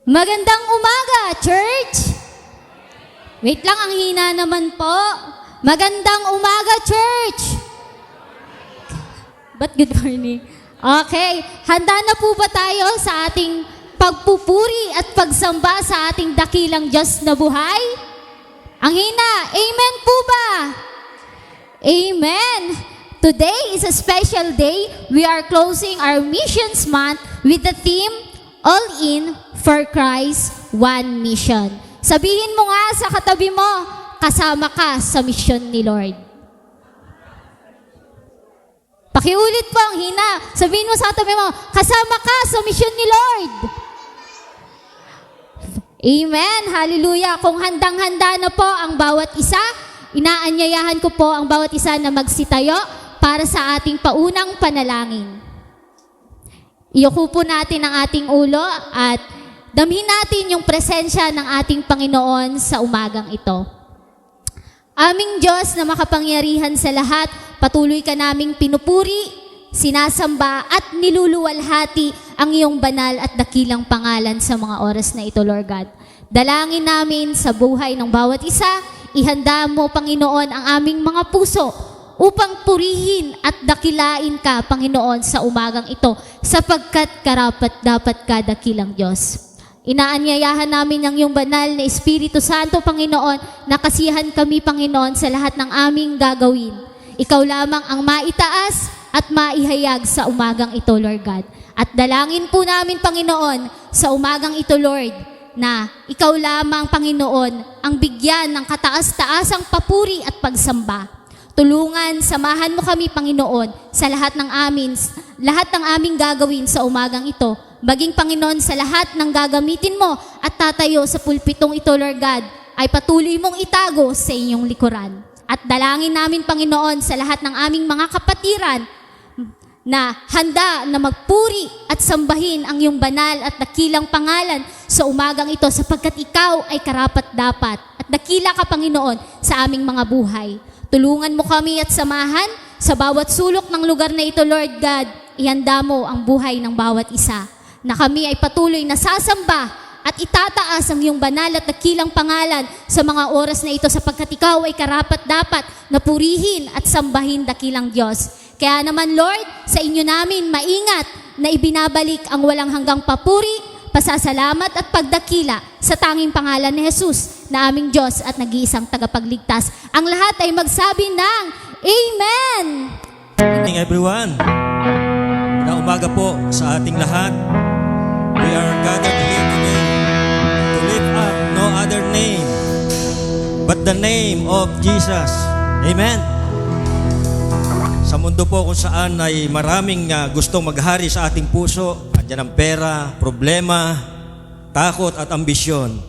Magandang umaga, church! Wait lang, ang hina naman po. Magandang umaga, church! But good morning. Okay, handa na po ba tayo sa ating pagpupuri at pagsamba sa ating dakilang Diyos na buhay? Ang hina, amen po ba? Amen! Today is a special day. We are closing our Missions Month with the theme, All In for Christ, One Mission. Sabihin mo nga sa katabi mo, kasama ka sa mission ni Lord. Pakiulit po ang hina. Sabihin mo sa katabi mo, kasama ka sa mission ni Lord. Amen. Hallelujah. Kung handang-handa na po ang bawat isa, inaanyayahan ko po ang bawat isa na magsitayo para sa ating paunang panalangin. Iyuko po natin ang ating ulo at damhin natin yung presensya ng ating Panginoon sa umagang ito. Aming Diyos na makapangyarihan sa lahat, patuloy ka naming pinupuri, sinasamba at niluluwalhati ang iyong banal at dakilang pangalan sa mga oras na ito, Lord God. Dalangin namin sa buhay ng bawat isa, ihanda mo, Panginoon, ang aming mga puso upang purihin at dakilain ka, Panginoon, sa umagang ito, sapagkat karapat-dapat ka, dakilang Diyos. Inaanyayahan namin ang iyong banal na Espiritu Santo, Panginoon, na kasiyahan kami, Panginoon, sa lahat ng aming gagawin. Ikaw lamang ang maitaas at maihayag sa umagang ito, Lord God. At dalangin po namin, Panginoon, sa umagang ito, Lord, na ikaw lamang, Panginoon, ang bigyan ng kataas-taasang papuri at pagsamba. Tulungan, samahan mo kami, Panginoon, sa lahat ng aming gagawin sa umagang ito. Maging, Panginoon, sa lahat ng gagamitin mo at tatayo sa pulpitong ito, Lord God, ay patuloy mong itago sa inyong likuran. At dalangin namin, Panginoon, sa lahat ng aming mga kapatiran na handa na magpuri at sambahin ang iyong banal at dakilang pangalan sa umagang ito sapagkat ikaw ay karapat-dapat at dakila ka, Panginoon, sa aming mga buhay. Tulungan mo kami at samahan sa bawat sulok ng lugar na ito, Lord God. Ihanda mo ang buhay ng bawat isa na kami ay patuloy na sasamba at itataas ang iyong banal at dakilang pangalan sa mga oras na ito sapagkat ikaw ay karapat-dapat na purihin at sambahin, dakilang Diyos. Kaya naman, Lord, sa inyo namin maingat na ibinabalik ang walang hanggang papuri, pasasalamat at pagdakila sa tanging pangalan ni Jesus na aming Diyos at nag-iisang tagapagligtas. Ang lahat ay magsabi ng Amen! Good morning, everyone. Na umaga po sa ating lahat. We are gathered here today to lift up no other name but the name of Jesus. Amen. Sa mundo po kung saan ay maraming gustong maghari sa ating puso, andyan ang pera, problema, takot at ambisyon.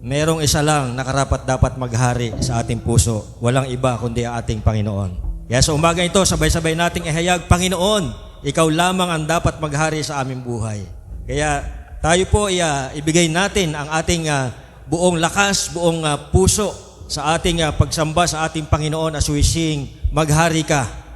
Merong isa lang na karapat-dapat maghari sa ating puso. Walang iba kundi ang ating Panginoon. Kaya sa umaga ito, sabay-sabay nating ihayag, Panginoon, ikaw lamang ang dapat maghari sa aming buhay. Kaya tayo po ibigay natin ang ating buong lakas, buong puso sa ating pagsamba sa ating Panginoon as we sing, Maghari Ka.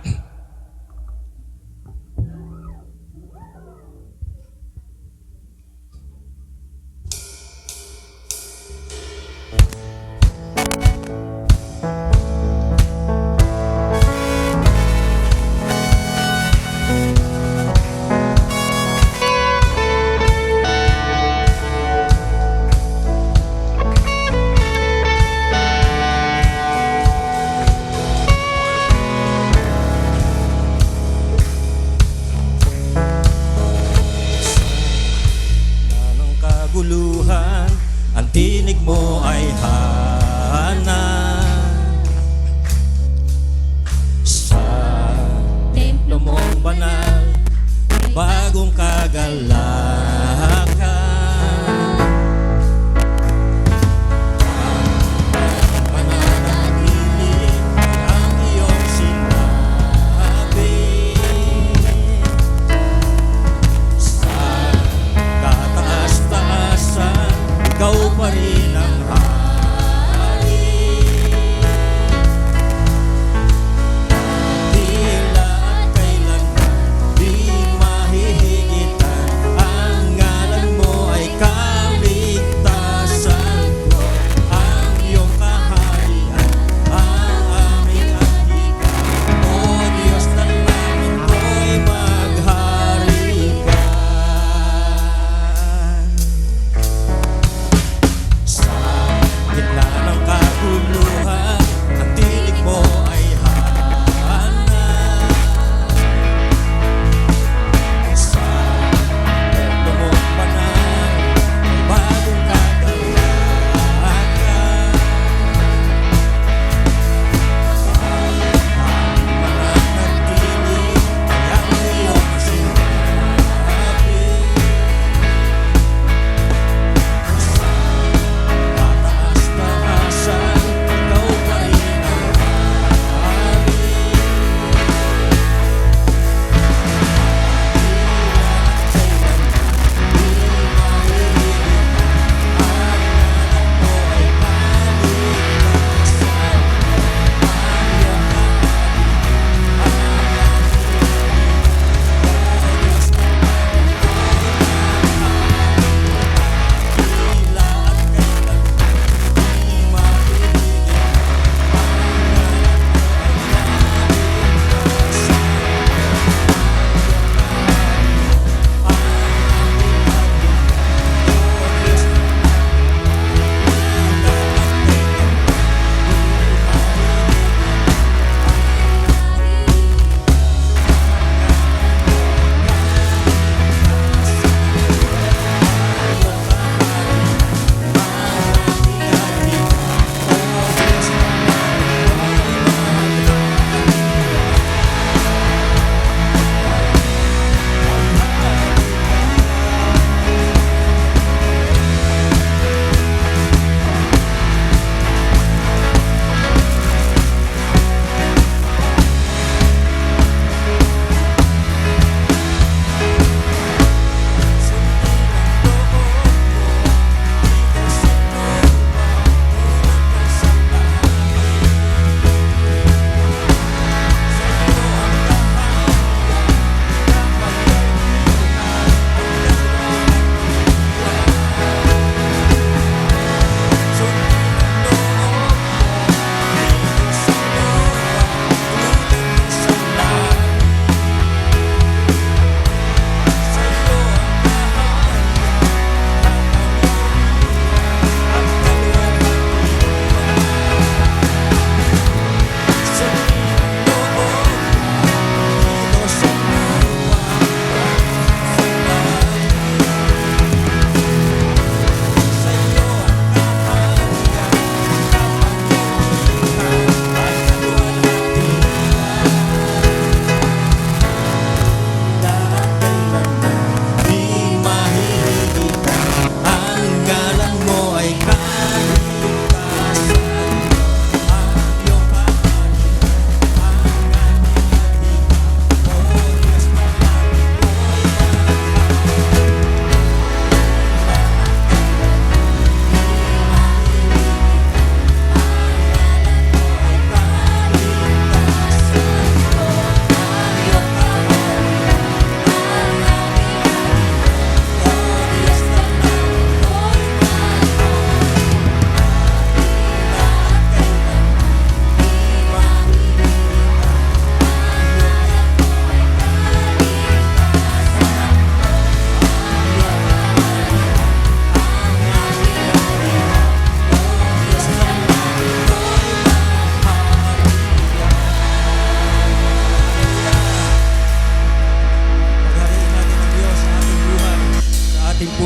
Ang tinig mo ay hanap sa templo mong banal, bagong kagalakan. Mananatili ang iyong sinabi sa kataas-taasan. Ikaw pa rin ang hari. Tila at kailanman di mahihigitan ang ngalan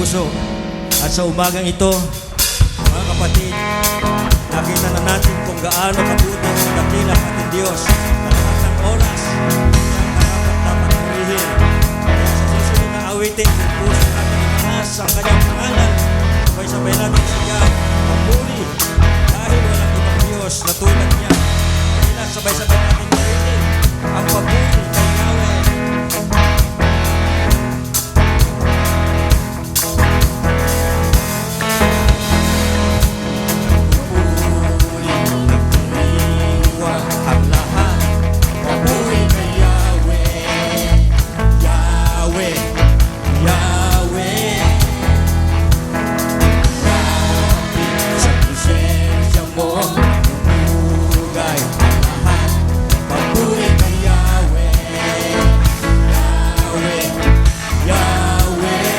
puso. At sa umagang ito, mga kapatid, nakita na natin kung gaano kabuti ang dakila ng ating Diyos na lahat ng oras niyang dapat purihin. Kaya sa susunod na awitin, yung puso natin itaas ang kanyang pangalan. Sabay-sabay natin siya mamuli dahil walang ibang Diyos na tulad niya. Kaya sabay-sabay natin marinig ang papuri kay Yahweh. Ang lahat, papuri kay Yahweh, Yahweh, Yahweh. Lapit sa presensya mo, umugay ang lahat, papuri kay Yahweh, Yahweh, Yahweh.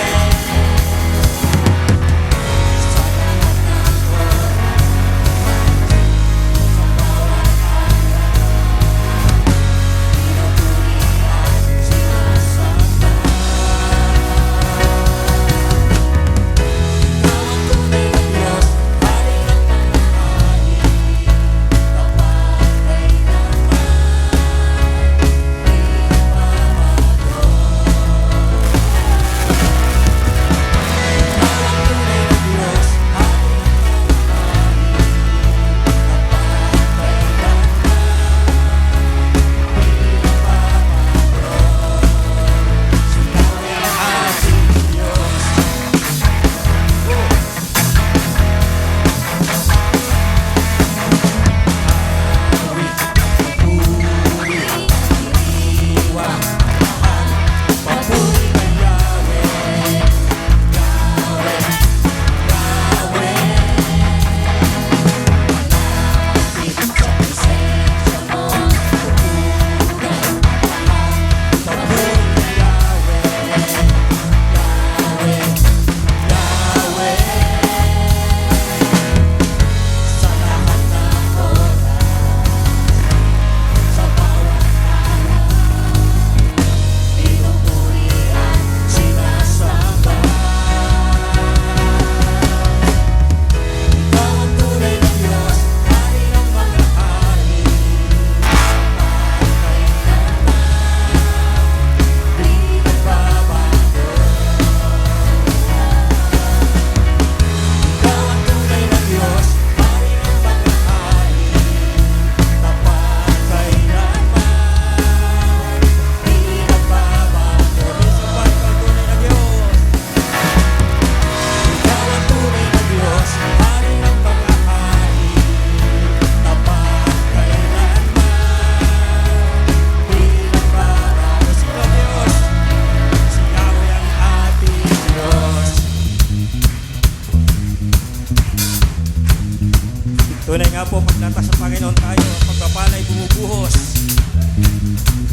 Tunay nga po, pag nasa Panginoon tayo, ang pagpapala ay bumubuhos.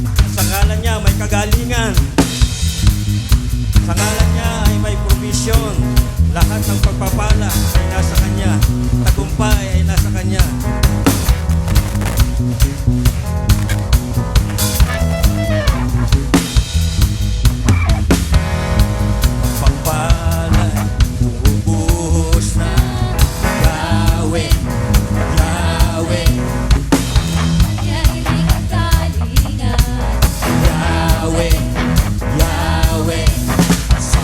At sa ngalan niya may kagalingan. Sa ngalan niya ay may provision. Lahat ng pagpapala ay nasa Kanya. Tagumpay ay nasa Kanya. Pagpapala bumubuhos na. Yahweh, Yahweh, Yahweh, Yahweh, sa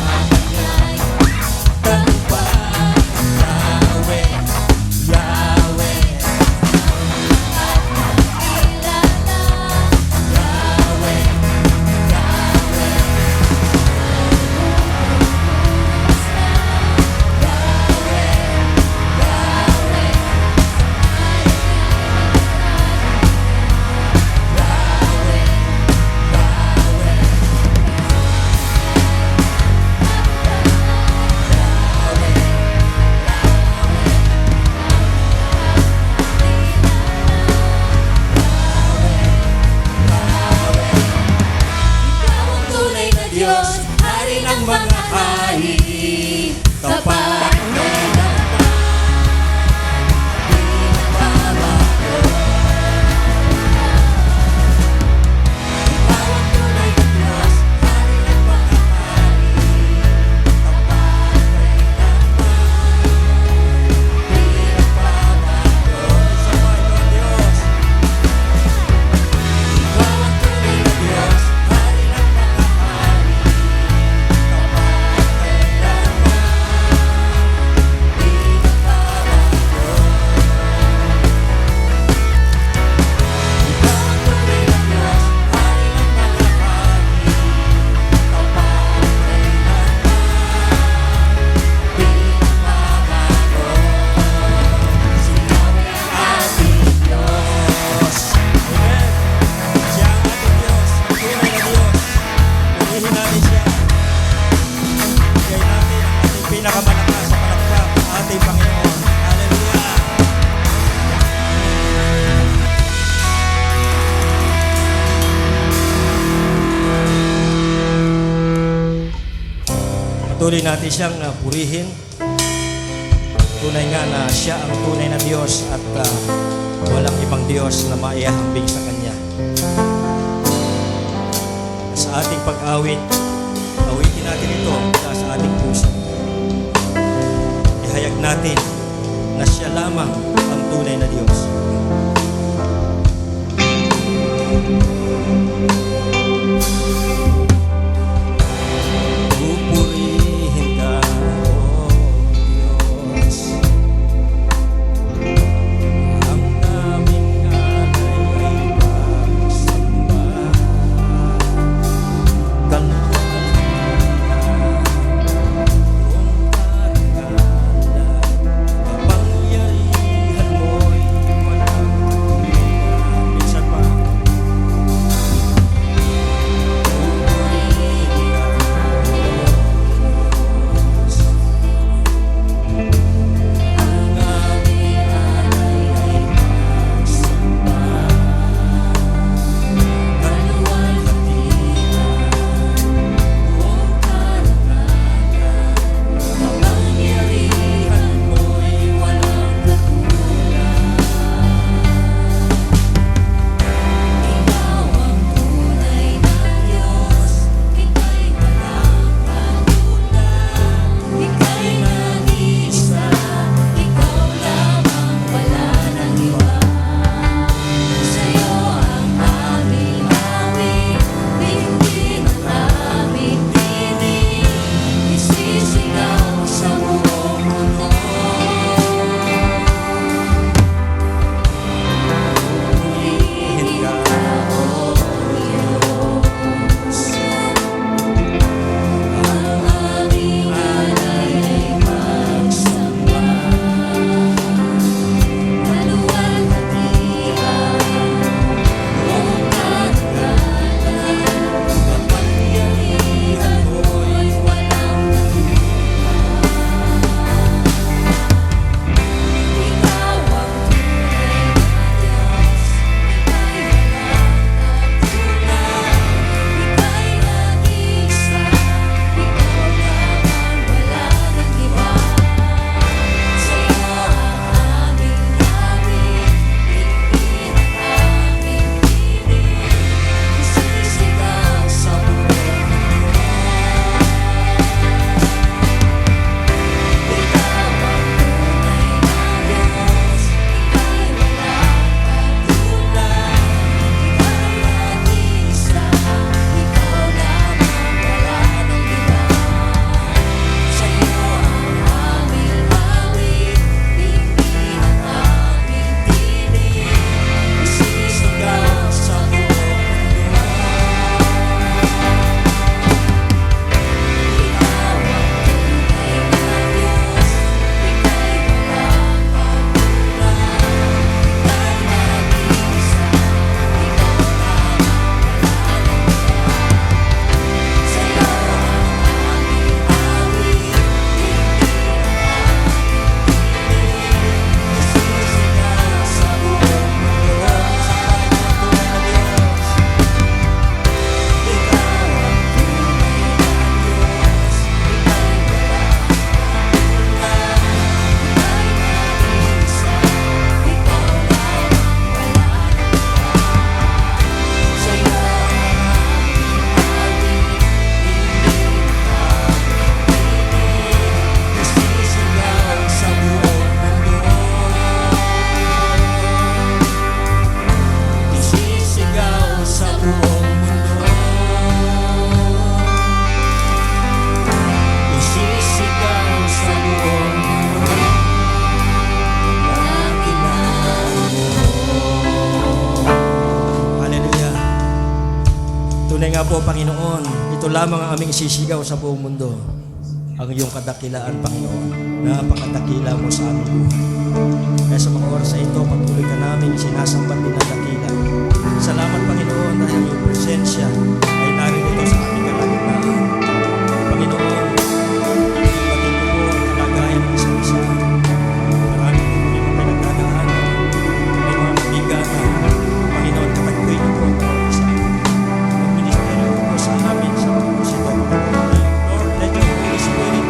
Patuloy natin siyang purihin. Tunay nga na siya ang tunay na Diyos at walang ibang Diyos na maihahambing sa Kanya. Sa ating pag-awit, awitin natin ito mula sa ating puso. Ihayag natin na siya lamang ang tunay na Diyos. Pupurihin ka, O Diyos. Ang aming alay ay pagsamba. Kalwalhatian, iyong karangalan. Kapangyarihan mo'y walang katulad. Minsan pa. Tunay nga po, Panginoon, ito lamang ang aming isisigaw sa buong mundo. Ang iyong kadakilaan, Panginoon. Napakadakila mo sa aming buhay. Kaya sa mga oras na ito, patuloy ka namin sinasambat din ang dakila. Salamat, Panginoon, dahil ang iyong presensya ay narito sa aming kalagitnaan. Panginoon, pagin mo po ang kalagayan ng isa't isa. Marami po muli mga pinagdadaanan. May mga mabigat na, Panginoon, katagpuin niyo po ang bawat isa. Ang ministeryo po sa amin sa mga kusito. Lord, let your Holy Spirit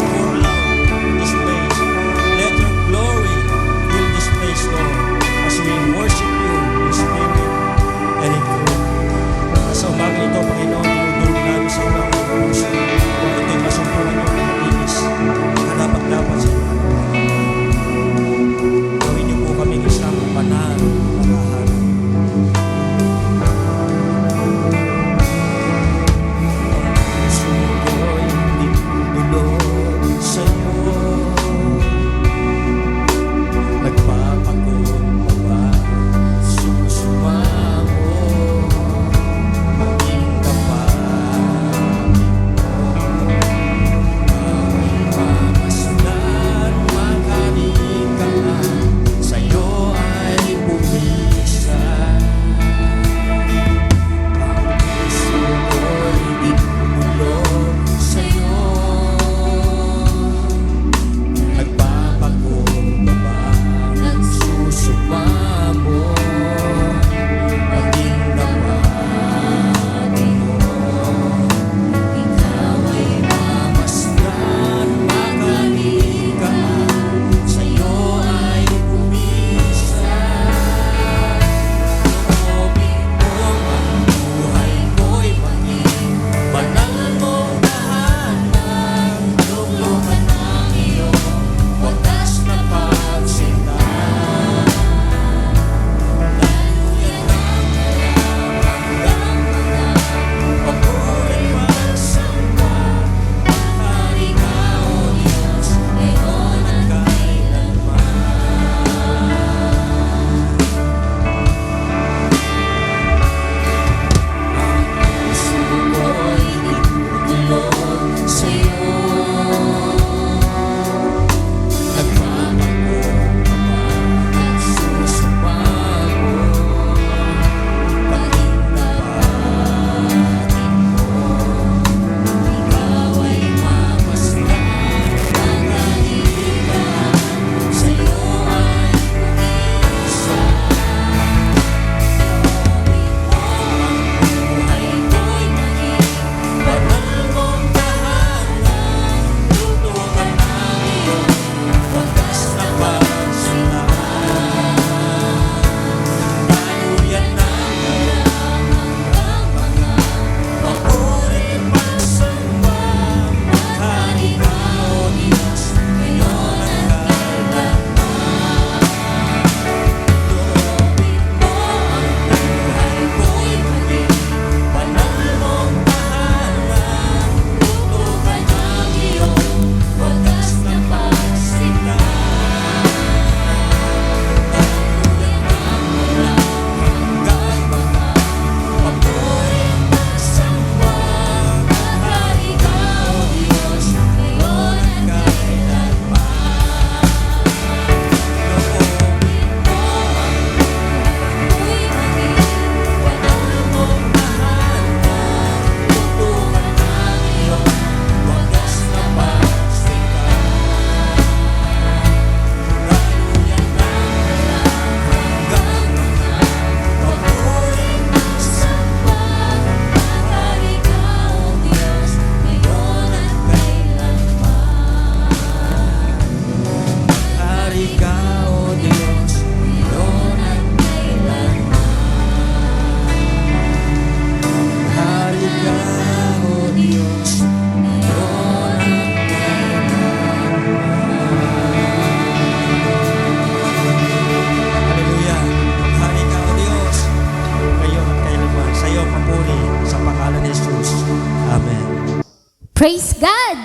Praise God!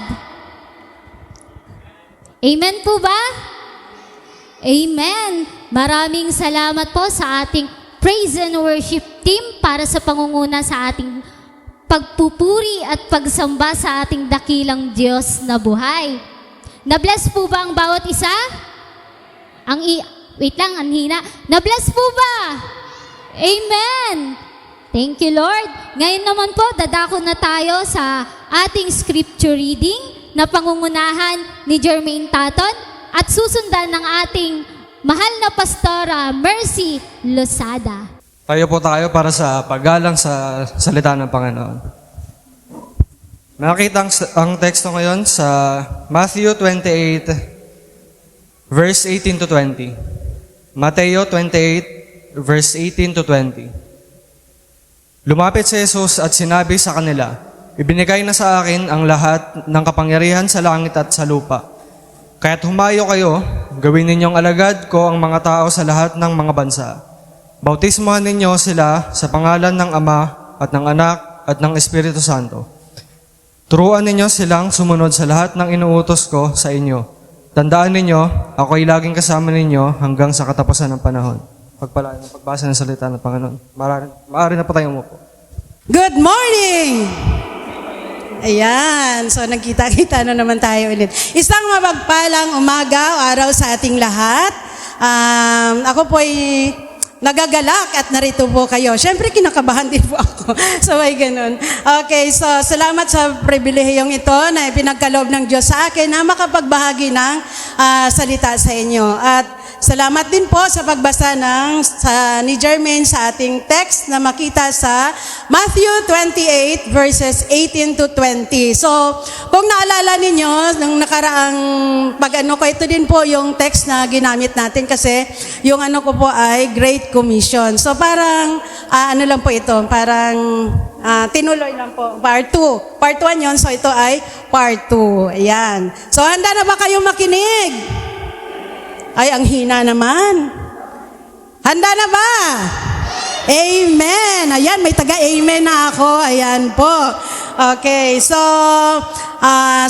Amen po ba? Amen! Maraming salamat po sa ating praise and worship team para sa pangunguna sa ating pagpupuri at pagsamba sa ating dakilang Diyos na buhay. Na-bless po ba ang bawat isa? Wait lang, ang hina. Na-bless po ba? Amen! Thank you, Lord. Ngayon naman po, dadako na tayo sa ating scripture reading na pangungunahan ni Jermaine Taton at susundan ng ating mahal na pastora, Mercy Losada. Tayo po tayo para sa paggalang sa salita ng Panginoon. Nakita ang teksto ngayon sa Matthew 28, verse 18 to 20. Mateo 28, verse 18 to 20. Lumapit si Jesus at sinabi sa kanila, "Ibinigay na sa akin ang lahat ng kapangyarihan sa langit at sa lupa. Kaya't humayo kayo, gawin ninyong alagad ko ang mga tao sa lahat ng mga bansa. Bautismohan ninyo sila sa pangalan ng Ama at ng Anak at ng Espiritu Santo. Turuan ninyo silang sumunod sa lahat ng inuutos ko sa inyo. Tandaan ninyo, ako'y laging kasama ninyo hanggang sa katapusan ng panahon." Pagpalain ng pagbasa ng salita ng Panginoon. Maaari na po tayong umupo. Good morning! Ayan, so nagkita-kita na naman tayo ulit. Isang mapagpalang umaga o araw sa ating lahat. Ako po ay nagagalak at narito po kayo. Siyempre, kinakabahan din po ako. So, ay ganun. Okay, so salamat sa pribilehiyong ito na ipinagkaloob ng Diyos sa akin na makapagbahagi ng salita sa inyo. At salamat din po sa pagbasa ni Jermaine sa ating text na makita sa Matthew 28 verses 18 to 20. So, kung naalala ninyo, nung nakaraang pag-ano ko, ito din po yung text na ginamit natin kasi yung ano ko po ay Great Commission. So, parang, ano lang po ito, parang tinuloy lang po. Part 2. Part 1 yun, so ito ay Part 2. Ayan. So, handa na ba kayo makinig? Ay, ang hina naman. Handa na ba? Amen. Ayan, may taga-amen na ako. Ayan po. Okay, so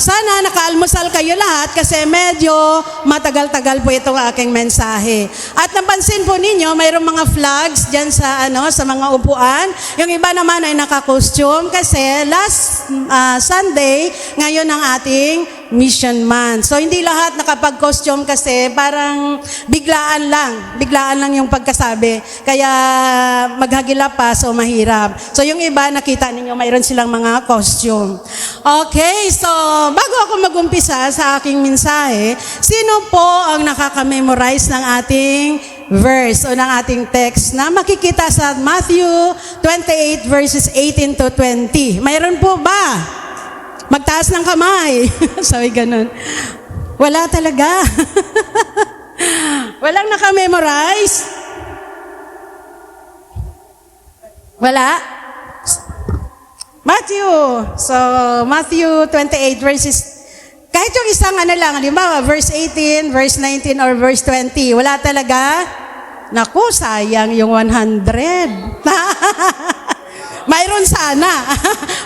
sana nakaalmusal kayo lahat kasi medyo matagal-tagal po itong aking mensahe. At napansin po ninyo, mayroong mga flags dyan sa, sa mga upuan. Yung iba naman ay naka-costume kasi last Sunday, ngayon ang ating Mission Month. So, hindi lahat nakapag-costume kasi parang biglaan lang yung pagkasabi. Kaya maghagilap pa, so mahirap. So, yung iba, nakita ninyo, mayroon silang mga costume. Okay, so bago ako mag-umpisa sa aking mensahe, sino po ang nakaka-memorize ng ating verse o ng ating text na makikita sa Matthew 28 verses 18 to 20? Mayroon po ba? Magtaas ng kamay. Sabi ganun. Wala talaga. Walang naka-memorize? Wala? Matthew. So, Matthew 28 verses, kahit yung isang lang, halimbawa, verse 18, verse 19, or verse 20, wala talaga? Naku, sayang yung 100. Mayroon sana.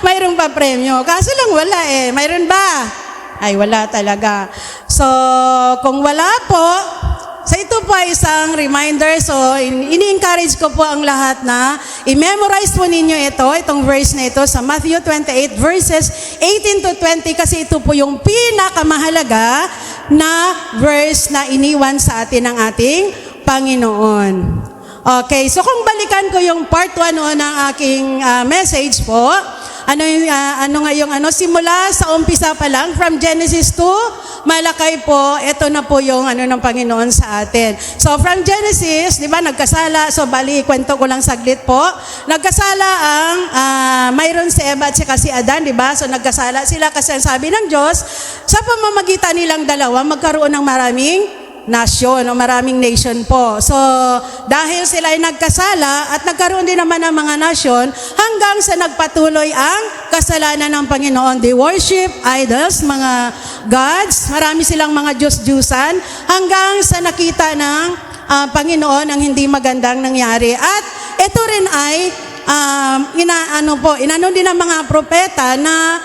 Mayroon pa premyo. Kaso lang wala eh. Mayroon ba? Ay, wala talaga. So, kung wala po, so ito po ay isang reminder. So, ini-encourage ko po ang lahat na i-memorize po ninyo itong verse na ito sa Matthew 28 verses 18 to 20 kasi ito po yung pinakamahalaga na verse na iniwan sa atin ng ating Panginoon. Okay, so kung balikan ko yung part 1 ng aking message po, simula sa umpisa pa lang, from Genesis 2, Malakay po, ito na po yung ng Panginoon sa atin. So from Genesis, di ba, nagkasala, so bali, kwento ko lang saglit po, nagkasala ang, mayroon si Eva at si Adan, di ba, so nagkasala sila kasi ang sabi ng Diyos, sa pamamagitan nilang dalawa, magkaroon ng maraming nasyon o maraming nation po. So, dahil sila ay nagkasala at nagkaroon din naman ng mga nasyon hanggang sa nagpatuloy ang kasalanan ng Panginoon. They worship idols, mga gods, marami silang mga Diyos-Diyusan hanggang sa nakita ng Panginoon ang hindi magandang nangyari. At ito rin ay inano din ng mga propeta na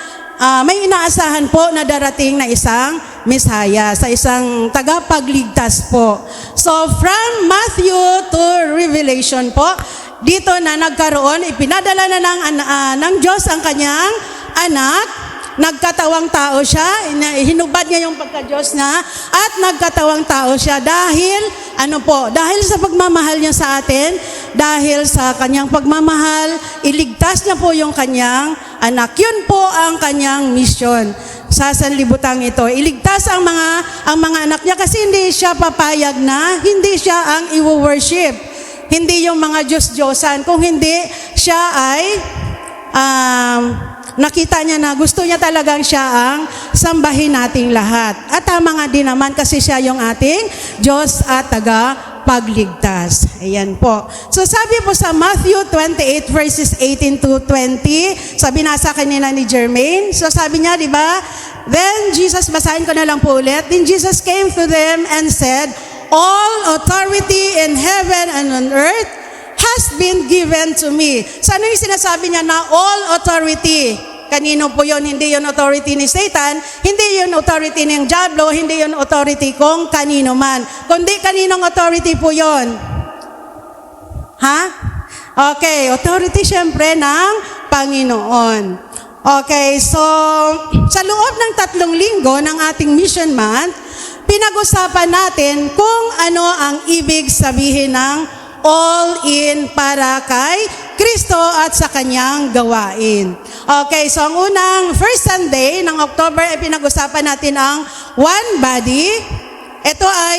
may inaasahan po na darating na isang Mesaya, sa isang tagapagligtas po. So from Matthew to Revelation po, dito na nagkaroon, ipinadala na ng Diyos ang kanyang anak, nagkatawang tao siya, hinubad niya yung pagka-Diyos niya, at nagkatawang tao siya dahil, dahil sa pagmamahal niya sa atin, dahil sa kanyang pagmamahal, iligtas niya po yung kanyang anak. Yun po ang kanyang mission sa sanlibutan ito. Iligtas ang mga anak niya kasi hindi siya papayag na, hindi siya ang i-worship. Hindi yung mga Diyos-Diyosan, kung hindi siya ay nakita niya na gusto niya talagang siya ang sambahin nating lahat. At tama nga din naman kasi siya yung ating Diyos at tagapagligtas. Ayan po. So sabi po sa Matthew 28 verses 18 to 20, sabi nasa kanila ni Jermaine. So sabi niya, di ba? Then Jesus, basahin ko na lang po ulit. Then Jesus came to them and said, all authority in heaven and on earth has been given to me. So ano yung sinasabi niya na all authority? Kanino po yun? Hindi yun authority ni Satan, hindi yun authority ng Diablo, hindi yun authority kung kanino man. Kundi kaninong authority po yun? Ha? Okay, authority syempre ng Panginoon. Okay, so sa loob ng 3 linggo ng ating mission month, pinag-usapan natin kung ano ang ibig sabihin ng all in para kay Kristo at sa kanyang gawain. Okay, so ang unang first Sunday ng October ay pinag-usapan natin ang one body. Ito ay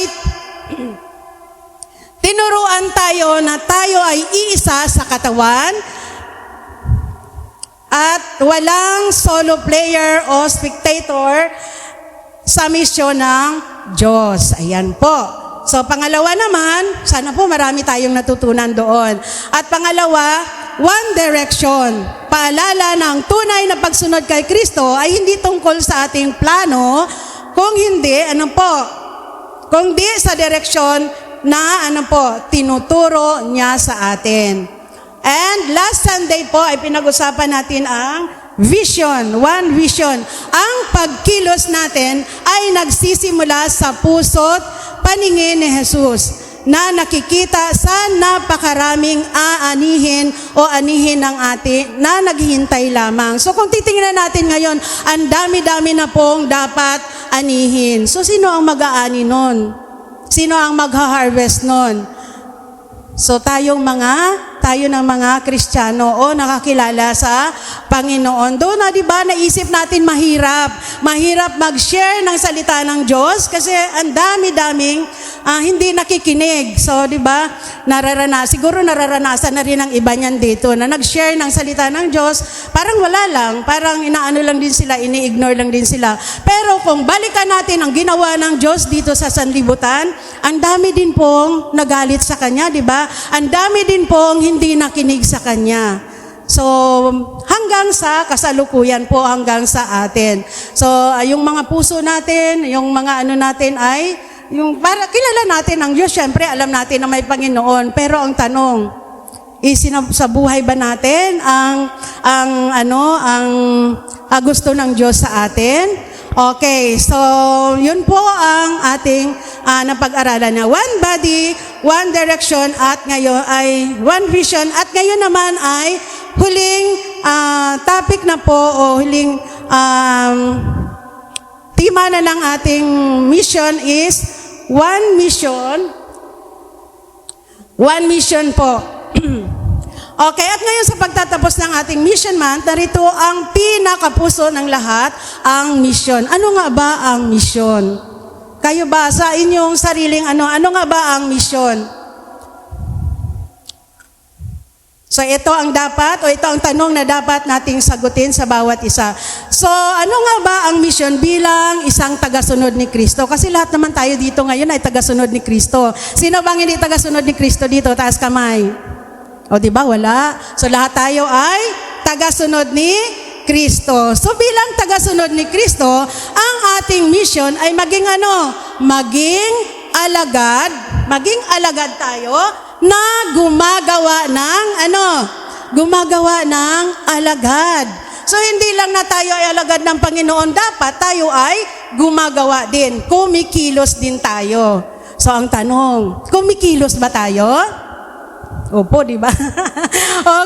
tinuruan tayo na tayo ay iisa sa katawan at walang solo player o spectator sa misyon ng Diyos. Ayan po. So pangalawa naman, sana po marami tayong natutunan doon. At pangalawa, one direction. Paalala ng tunay na pagsunod kay Kristo ay hindi tungkol sa ating plano, kung hindi, kung di sa direksyon na tinuturo niya sa atin. And last Sunday po ay pinag-usapan natin ang vision, one vision. Ang pagkilos natin ay nagsisimula sa puso't paningin ni Jesus na nakikita sa napakaraming aanihin o anihin ng atin na naghihintay lamang. So kung titingnan natin ngayon, ang dami-dami na pong dapat anihin. So sino ang mag-aani nun? Sino ang magha-harvest nun? So tayo ng mga Kristiyano o nakakilala sa Panginoon. Doon na, di ba, naisip natin mahirap mag-share ng salita ng Diyos kasi ang dami-daming hindi nakikinig. So, di ba, siguro nararanasan na rin ng iba niyan dito na nag-share ng salita ng Diyos, parang wala lang, parang inaano lang din sila, ini-ignore lang din sila. Pero kung balikan natin ang ginawa ng Diyos dito sa sanlibutan, ang dami din pong nagalit sa Kanya, di ba? Ang dami din pong hindi nakinig sa Kanya. So, hanggang sa kasalukuyan po, hanggang sa atin. So, yung mga puso natin, yung mga natin ay, para kilala natin ang Diyos, syempre alam natin na may Panginoon. Pero ang tanong, sa buhay ba natin ang gusto ng Diyos sa atin? Okay, so yun po ang ating napag-aralan na one body, one direction, at ngayon ay one vision. At ngayon naman ay huling topic na po o huling tema na ng ating mission is one mission po. Okay, at ngayon sa pagtatapos ng ating mission month, narito ang pinakapuso ng lahat, ang mission. Ano nga ba ang mission? Kayo ba sa inyong sariling ano nga ba ang mission? So ito ang tanong na dapat nating sagutin sa bawat isa. So ano nga ba ang mission bilang isang tagasunod ni Kristo? Kasi lahat naman tayo dito ngayon ay tagasunod ni Kristo. Sino bang hindi tagasunod ni Kristo dito? Taas kamay. O di ba wala? So lahat tayo ay tagasunod ni Kristo. So bilang tagasunod ni Kristo, ang ating mission ay maging maging alagad tayo na gumagawa ng alagad. So hindi lang na tayo ay alagad ng Panginoon, dapat tayo ay gumagawa din. Kumikilos din tayo. So ang tanong, kumikilos ba tayo? Opo, di ba?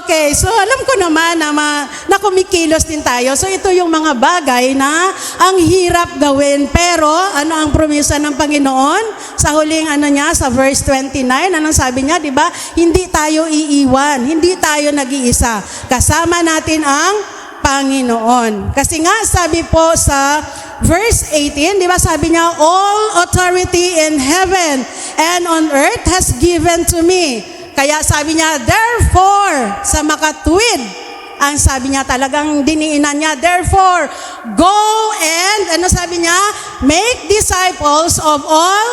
Okay, so alam ko naman na kumikilos din tayo. So ito yung mga bagay na ang hirap gawin. Pero ano ang promesa ng Panginoon? Sa huling sa verse 29, anong sabi niya, di ba? Hindi tayo iiwan, hindi tayo nag-iisa. Kasama natin ang Panginoon. Kasi nga sabi po sa verse 18, di ba sabi niya, all authority in heaven and on earth has given to me. Kaya sabi niya, therefore, sa makatuwid, ang sabi niya talagang diniinan niya, therefore, go and, ano sabi niya, make disciples of all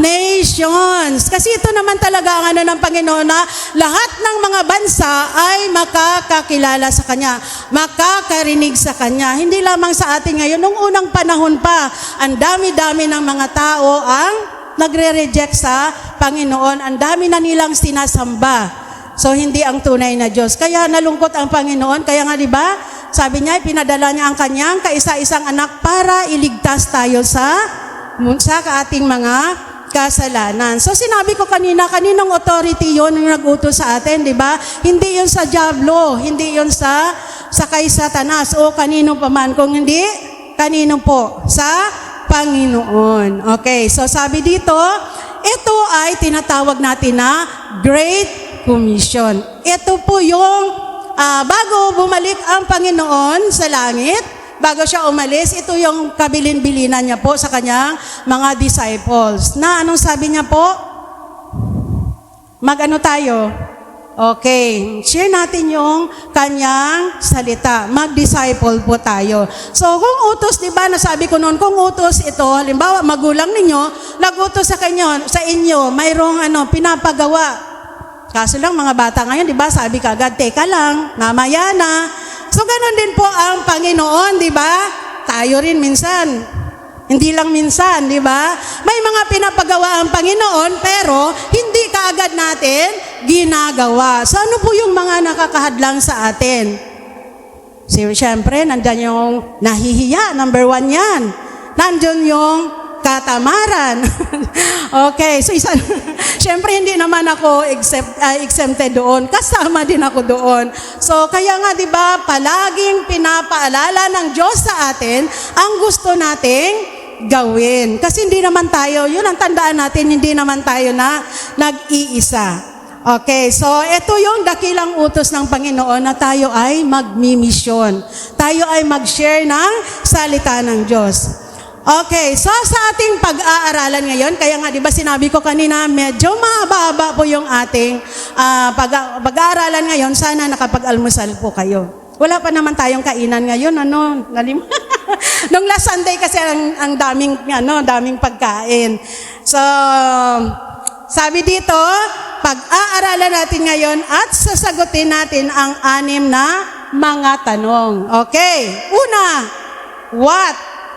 nations. Kasi ito naman talaga ang ng Panginoon na lahat ng mga bansa ay makakakilala sa Kanya, makakarinig sa Kanya. Hindi lamang sa atin ngayon, nung unang panahon pa, ang dami-dami ng mga tao ang nagre-reject sa Panginoon. Ang dami na nilang sinasamba. So, hindi ang tunay na Diyos. Kaya nalungkot ang Panginoon. Kaya nga, di ba, sabi niya, pinadala niya ang Kanyang kaisa-isang anak para iligtas tayo sa ating mga kasalanan. So, sinabi ko kaninong authority yon yung nag-utos sa atin, di ba? Hindi yon sa Diablo, hindi yon sa kay Satanas o kanino pa man. Kung hindi, kanino po? Sa Panginoon. Okay, so sabi dito, ito ay tinatawag natin na Great Commission. Ito po yung bago bumalik ang Panginoon sa langit, bago siya umalis, ito yung kabilin-bilinan niya po sa kanyang mga disciples. Na anong sabi niya po? Mag-ano tayo? Okay, share natin yung kanyang salita. Mag-disciple po tayo. So, kung utos, di ba, nasabi ko noon, kung utos ito, halimbawa, magulang ninyo, nag-utos sa inyo, mayroong pinapagawa. Kaso lang, mga bata ngayon, di ba, sabi kagad, teka lang, mamaya na. So, ganun din po ang Panginoon, di ba? Tayo rin minsan. Hindi lang minsan, di ba? May mga pinapagawa ang Panginoon, pero hindi kaagad natin ginagawa. So ano po yung mga nakakahadlang sa atin? Siyempre, nandyan yung nahihiya, number 1 yan. Nandyan yung katamaran. Okay, so siyempre hindi naman ako exempted doon. Kasama din ako doon. So kaya nga 'di ba, palaging pinapaalala ng Diyos sa atin ang gusto nating gawin. Kasi hindi naman tayo, yun ang tandaan natin, hindi naman tayo na nag-iisa. Okay, so ito yung dakilang utos ng Panginoon na tayo ay magmimisyon. Tayo ay mag-share ng salita ng Diyos. Okay, so sa ating pag-aaralan ngayon, kaya nga 'di ba sinabi ko kanina, medyo mahaba po yung ating pag-aaralan ngayon. Sana nakapag-almusal po kayo. Wala pa naman tayong kainan ngayon, Nung last Sunday kasi ang daming pagkain. So, sabi dito, pag-aaralan natin ngayon at sasagutin natin ang 6 na mga tanong. Okay, una,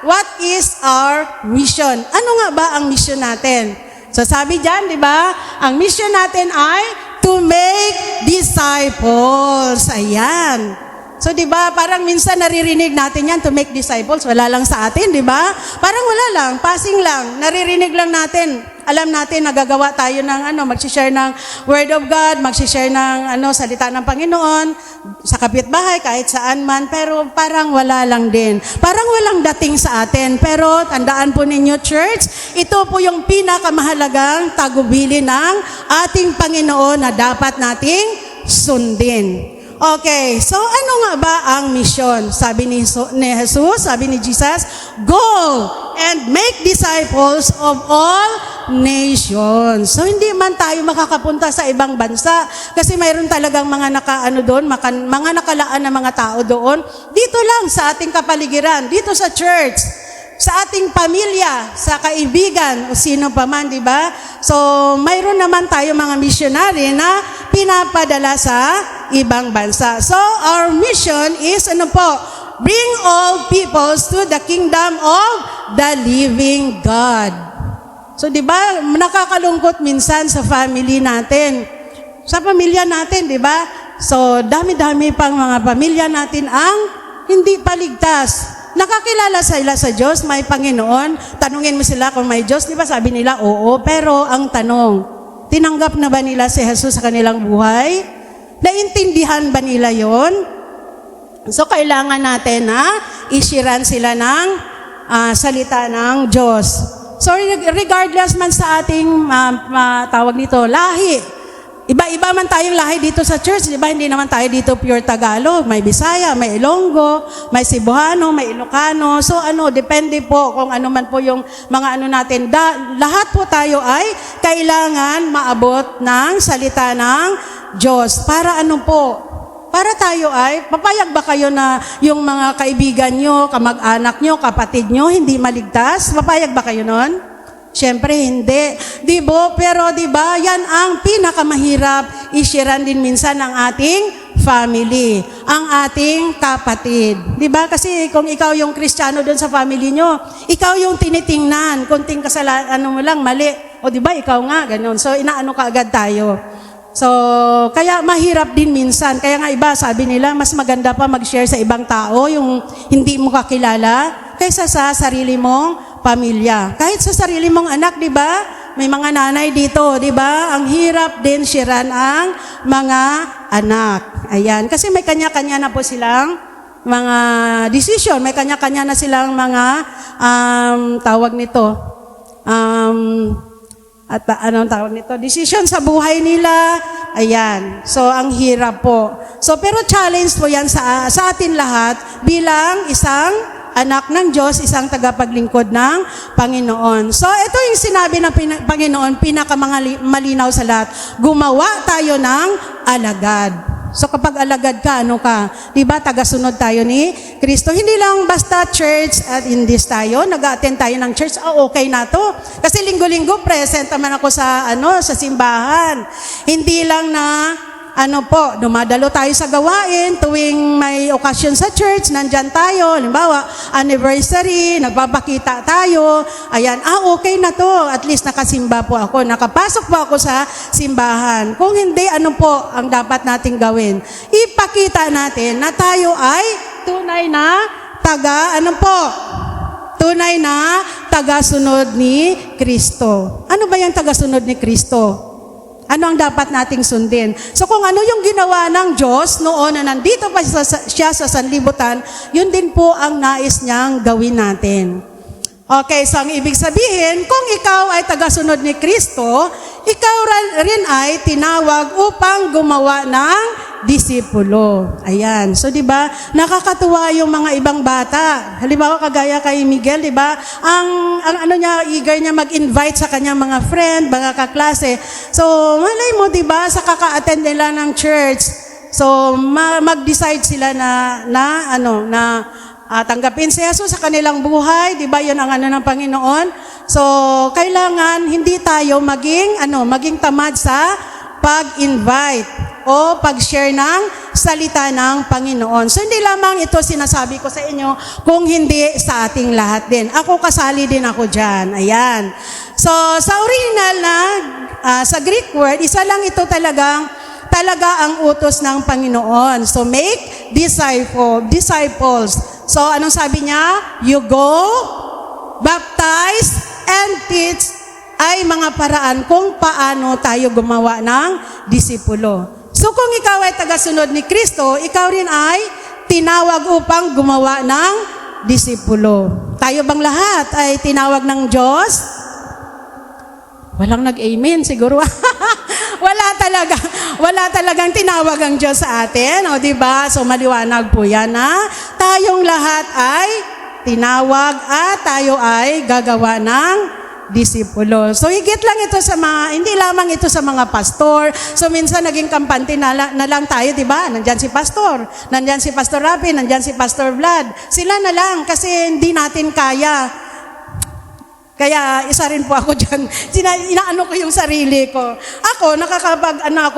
What is our mission? Ano nga ba ang mission natin? So sabi dyan, di ba? Ang mission natin ay to make disciples. Ayan. So di ba, parang minsan naririnig natin yan, to make disciples. Wala lang sa atin, di ba? Parang wala lang, passing lang. Naririnig lang natin. Alam natin, nagagawa tayo ng mag-share ng Word of God, mag-share ng salita ng Panginoon, sa kapitbahay, kahit saan man, pero parang wala lang din. Parang walang dating sa atin. Pero tandaan po ninyo, church, ito po yung pinakamahalagang tagubili ng ating Panginoon na dapat nating sundin. Okay, so ano nga ba ang misyon? Sabi ni Jesus, sabi ni Jesus, go and make disciples of all nations. So hindi man tayo makakapunta sa ibang bansa kasi mayroon talagang mga mga nakalaan na mga tao doon. Dito lang sa ating kapaligiran, dito sa church, sa ating pamilya, sa kaibigan, o sino pa man, di ba? So, mayroon naman tayo mga missionary na pinapadala sa ibang bansa. So, our mission is, bring all peoples to the kingdom of the living God. So, di ba, nakakalungkot minsan sa family natin. Sa pamilya natin, di ba? So, dami-dami pang mga pamilya natin ang hindi pa ligtas. Nakakilala sila sa Diyos, may Panginoon. Tanungin mo sila kung may Diyos, di ba sabi nila, oo. Pero ang tanong, tinanggap na ba nila si Jesus sa kanilang buhay? Naintindihan ba nila yon? So kailangan natin na ishiran sila ng salita ng Diyos. So regardless man sa ating tawag nito, lahi. Iba-iba man tayong lahi dito sa church, di ba? Hindi naman tayo dito pure Tagalog. May Bisaya, may Ilonggo, may Cebuano, may Ilocano. So depende po kung ano man po yung mga natin. Lahat po tayo ay kailangan maabot ng salita ng Diyos. Para para tayo ay, papayag ba kayo na yung mga kaibigan nyo, kamag-anak nyo, kapatid nyo, hindi maligtas? Papayag ba kayo nun? Siyempre hindi. Diba? Pero diba, yan ang pinakamahirap ishiran din minsan ng ating family, ang ating kapatid. Diba? Kasi kung ikaw yung Kristiyano doon sa family nyo, ikaw yung tinitingnan, kunting kasalanan mo lang, mali. O diba, ikaw nga, ganun. So inaano ka agad tayo. So, kaya mahirap din minsan. Kaya nga iba, sabi nila, mas maganda pa mag-share sa ibang tao, yung hindi mo kakilala, kaysa sa sarili mong pamilya. Kahit sa sarili mong anak, di ba? May mga nanay dito, di ba? Ang hirap din sharean ang mga anak. Ayan. Kasi may kanya-kanya na po silang mga decision. May kanya-kanya na silang mga tawag nito. Anong tawag nito? Decision sa buhay nila. Ayan. So, ang hirap po. So, pero challenge po yan sa atin lahat bilang isang anak ng Diyos, isang tagapaglingkod ng Panginoon. So, ito yung sinabi ng Panginoon, pinakamalinaw sa lahat. Gumawa tayo ng alagad. So, kapag alagad ka, ano ka? Diba, tagasunod tayo ni Kristo. Hindi lang basta church at in this tayo, nag-attend tayo ng church, okay na to. Kasi linggo-linggo, present naman ako sa simbahan. Hindi lang na dumadalo tayo sa gawain, tuwing may okasyon sa church, nandyan tayo, halimbawa, anniversary, nagpapakita tayo, ayan, okay na to, at least nakasimba po ako, nakapasok po ako sa simbahan. Kung hindi, ano po ang dapat nating gawin? Ipakita natin na tayo ay tunay na tunay na tagasunod ni Kristo. Ano ba yung tagasunod ni Kristo? Ano ang dapat nating sundin? So kung ano yung ginawa ng Diyos noon na nandito pa siya sa sanlibutan, yun din po ang nais niyang gawin natin. Okay, so ang ibig sabihin, kung ikaw ay tagasunod ni Kristo, ikaw rin ay tinawag upang gumawa ng disipulo. Ayan. So, di ba, nakakatuwa yung mga ibang bata. Halimbawa, kagaya kay Miguel, di ba, ang eager niya mag-invite sa kanyang mga friend, mga kaklase. So, malay mo, di ba, sa kaka-attend nila ng church. So, mag-decide sila na tanggapin si Jesus sa kanilang buhay, di ba, yun ang ng Panginoon. So, kailangan hindi tayo maging tamad sa pag-invite o pag-share ng salita ng Panginoon. So, hindi lamang ito sinasabi ko sa inyo, kung hindi sa ating lahat din. Ako, kasali din ako dyan. Ayan. So, sa original sa Greek word, isa lang ito talaga ang utos ng Panginoon. So, make disciples. So, anong sabi niya? You go, baptize, and teach ay mga paraan kung paano tayo gumawa ng disipulo. So kung ikaw ay tagasunod ni Kristo, ikaw rin ay tinawag upang gumawa ng disipulo. Tayo bang lahat ay tinawag ng Diyos? Walang nag-amen siguro. Wala talagang tinawag ang Diyos sa atin, o di ba? So maliwanag po yan na tayong lahat ay tinawag at tayo ay gagawa ng disipulo. So higit lang ito sa hindi lamang ito sa mga pastor. So minsan naging kampante na lang tayo, di ba? Nandyan si pastor, nandyan si Pastor Rafi, nandyan si Pastor Vlad. Sila na lang kasi hindi natin kaya. Kaya isa rin po ako dyan. Inaano ko yung sarili ko. Ako,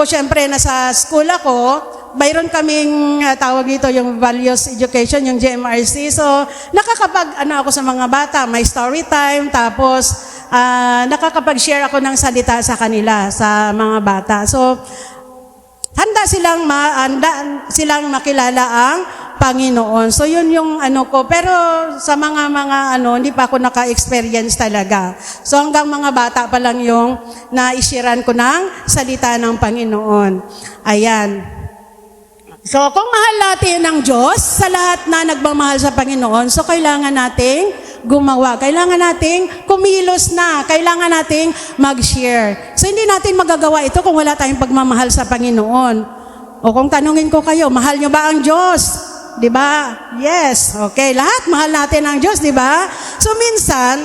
syempre nasa school ako, mayroon kaming tawag dito yung values education, yung GMRC. So, ako sa mga bata, may story time, tapos nakakapag-share ako ng salita sa kanila, sa mga bata. So, handa silang makilala ang Panginoon. So yun yung ano ko. Pero sa mga hindi pa ako naka-experience talaga. So hanggang mga bata pa lang yung naishiran ko ng salita ng Panginoon. Ayan. So kung mahal natin ang Diyos, sa lahat na nagmamahal sa Panginoon, so kailangan nating gumawa. Kailangan nating kumilos na. Kailangan nating mag-share. So hindi natin magagawa ito kung wala tayong pagmamahal sa Panginoon. O kung tanungin ko kayo, mahal nyo ba ang Diyos? Di ba? Yes. Okay. Lahat mahal natin ang Diyos, di ba? So minsan,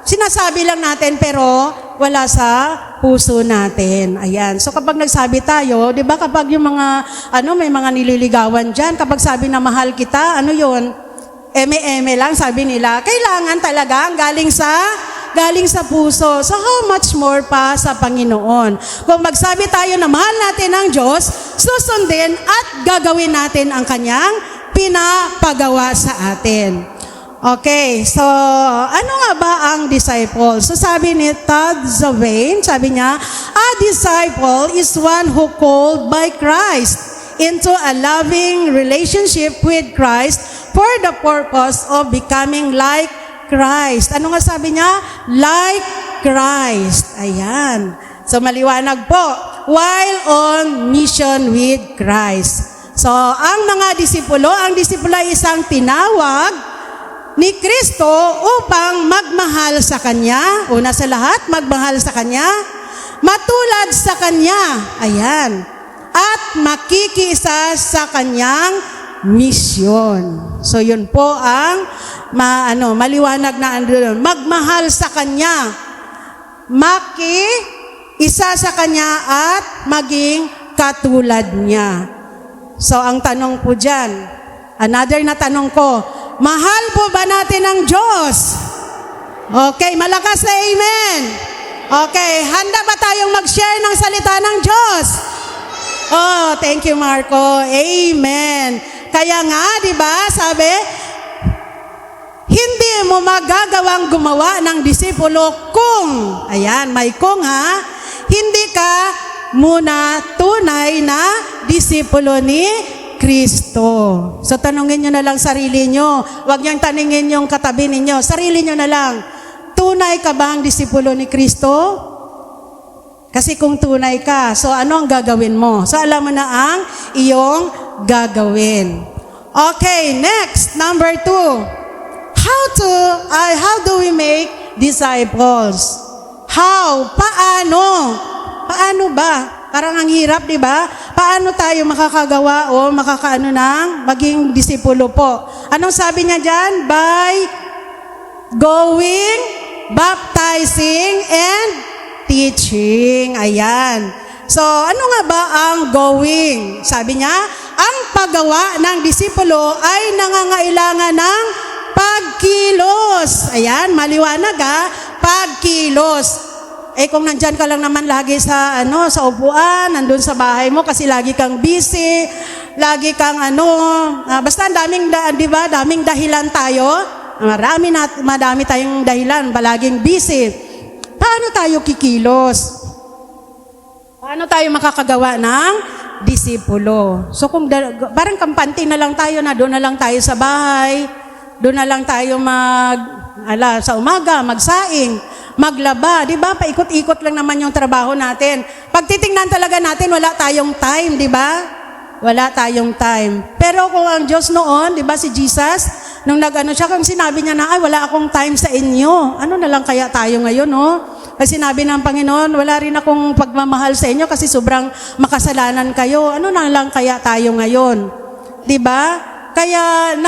sinasabi lang natin pero wala sa puso natin. Ayan. So kapag nagsabi tayo, di ba kapag yung mga, may mga nililigawan dyan, kapag sabi na mahal kita, yun? Eme-eme lang, sabi nila. Kailangan talaga ang galing sa puso. So how much more pa sa Panginoon? Kung magsabi tayo na mahal natin ang Diyos, susundin at gagawin natin ang kanyang pinapagawa sa atin. Okay, so ano nga ba ang disciple? So sabi ni Todd Zavain, sabi niya, a disciple is one who called by Christ into a loving relationship with Christ for the purpose of becoming like Christ. Ano nga sabi niya? Like Christ. Ayan. So maliwanag po, while on mission with Christ. So, ang mga disipulo, ang disipulo ay isang tinawag ni Kristo upang magmahal sa Kanya. Una sa lahat, magmahal sa Kanya. Matulad sa Kanya. Ayan. At makikisa sa Kanyang misyon. So, yun po ang maliwanag na andun. Magmahal sa Kanya. Isa sa Kanya at maging katulad niya. So, ang tanong po dyan, another na tanong ko, mahal po ba natin ang Diyos? Okay, malakas na amen. Okay, handa ba tayong mag-share ng salita ng Diyos? Oh, thank you, Marco. Amen. Kaya nga, di ba, sabi, hindi mo magagawang gumawa ng disipulo kung, ayan, may kung ha, hindi ka muna tunay na disipulo ni Kristo. So tanungin nyo na lang sarili nyo. Huwag niyang tanungin yung katabi ninyo. Sarili nyo na lang. Tunay ka ba ang disipulo ni Kristo? Kasi kung tunay ka, so ano ang gagawin mo? So alam mo na ang iyong gagawin. Okay, next, number 2. How do we make disciples? How? Paano? Paano ba? Parang ang hirap, di ba? Paano tayo makakagawa o makakaano ng maging disipulo po? Anong sabi niya dyan? By going, baptizing, and teaching. Ayan. So, ano nga ba ang going? Sabi niya, ang paggawa ng disipulo ay nangangailangan ng pagkilos. Ayan, maliwanag ha? Pagkilos. Kung nandyan ka lang naman lagi sa upuan, nandun sa bahay mo kasi lagi kang busy, lagi kang basta daming dahilan tayo. Madami tayong dahilan, palaging busy. Paano tayo kikilos? Paano tayo makakagawa ng disipulo? So kung parang kampante na lang tayo na doon na lang tayo sa bahay, doon na lang tayo sa umaga, magsaing, maglaba, di ba? Paikot-ikot lang naman yung trabaho natin. Pag titingnan talaga natin, wala tayong time, di ba? Wala tayong time. Pero kung ang Diyos noon, di ba si Jesus, nung siya, kung sinabi niya na, wala akong time sa inyo, ano na lang kaya tayo ngayon, no? Kasi sinabi ng Panginoon, wala rin akong pagmamahal sa inyo kasi sobrang makasalanan kayo. Ano na lang kaya tayo ngayon? Di ba? Kaya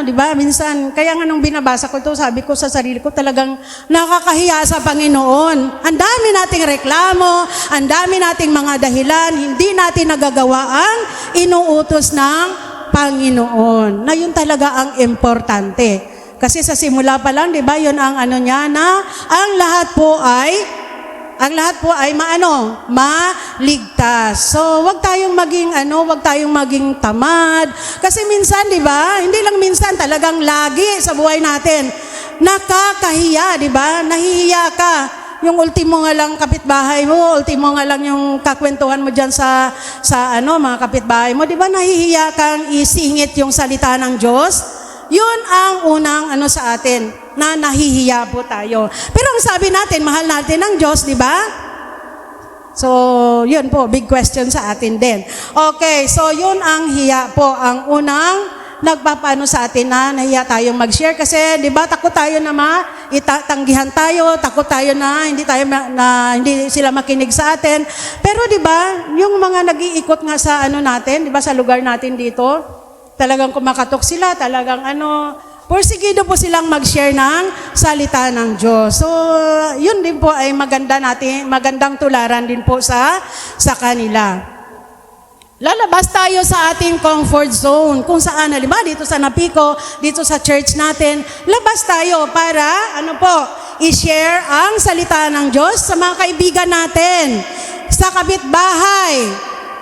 di ba? Minsan, kaya nga nung binabasa ko ito, sabi ko sa sarili ko, talagang nakakahiya sa Panginoon. Ang dami nating reklamo, ang dami nating mga dahilan, hindi natin nagagawa ang inuutos ng Panginoon. Na yun talaga ang importante. Kasi sa simula pa lang, di ba, yun ang niya na ang lahat po ay maligtas. So, wag tayong maging tamad. Kasi minsan, di ba, hindi lang minsan, talagang lagi sa buhay natin, nakakahiya, di ba? Nahihiya ka Yung ultimo nga lang kapitbahay mo, ultimo nga lang yung kakwentuhan mo dyan sa mga kapitbahay mo, di ba nahihiya kang isingit yung salita ng Diyos? Yun ang unang sa atin, na nahihiya po tayo. Pero ang sabi natin, mahal natin ang Diyos, di ba? So, yun po, big question sa atin din. Okay, so yun ang hiya po, ang unang nagpapano sa atin na nahiya tayong mag-share kasi 'di ba takot tayo na itatanggihan tayo, takot tayo na hindi sila makinig sa atin. Pero 'di ba, yung mga nag-iikot nga sa natin, 'di ba sa lugar natin dito, talagang kumakatok sila, talagang porsigido po silang mag-share ng salita ng Diyos. So, yun din po ay magandang tularan din po sa kanila. Lalabas tayo sa ating comfort zone. Kung saan, halimbawa, dito sa Napico, dito sa church natin, labas tayo para, i-share ang salita ng Diyos sa mga kaibigan natin, sa kapitbahay,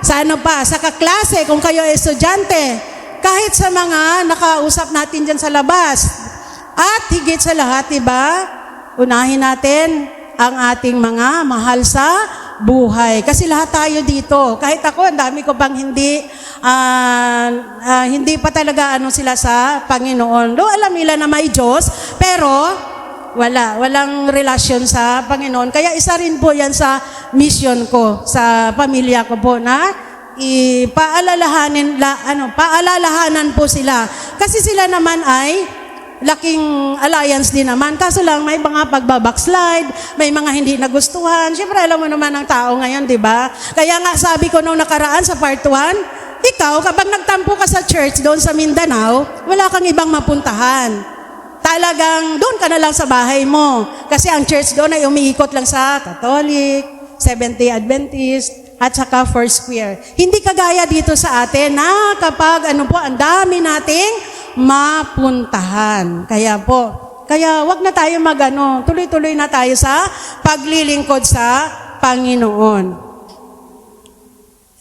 sa kaklase, kung kayo ay estudyante, kahit sa mga nakausap natin dyan sa labas. At higit sa lahat, diba, unahin natin ang ating mga mahal sa buhay. Kasi lahat tayo dito. Kahit ako, ang dami ko pang hindi pa talaga sila sa Panginoon. Do alam nila na may Diyos, pero walang relasyon sa Panginoon. Kaya isa rin po yan sa mission ko, sa pamilya ko po na paalalahanan po sila. Kasi sila naman ay laking alliance din naman. Kaso lang may mga pagbabackslide, may mga hindi nagustuhan. Siyempre alam mo naman ang tao ngayon, di ba? Kaya nga sabi ko nung nakaraan sa part 1, ikaw kapag nagtampo ka sa church doon sa Mindanao, wala kang ibang mapuntahan. Talagang doon ka na lang sa bahay mo. Kasi ang church doon ay umiikot lang sa Catholic, Seventh-day Adventist, at saka Foursquare. Hindi kagaya dito sa atin na kapag ang dami nating mapuntahan. Kaya wag na tayo tuloy-tuloy na tayo sa paglilingkod sa Panginoon.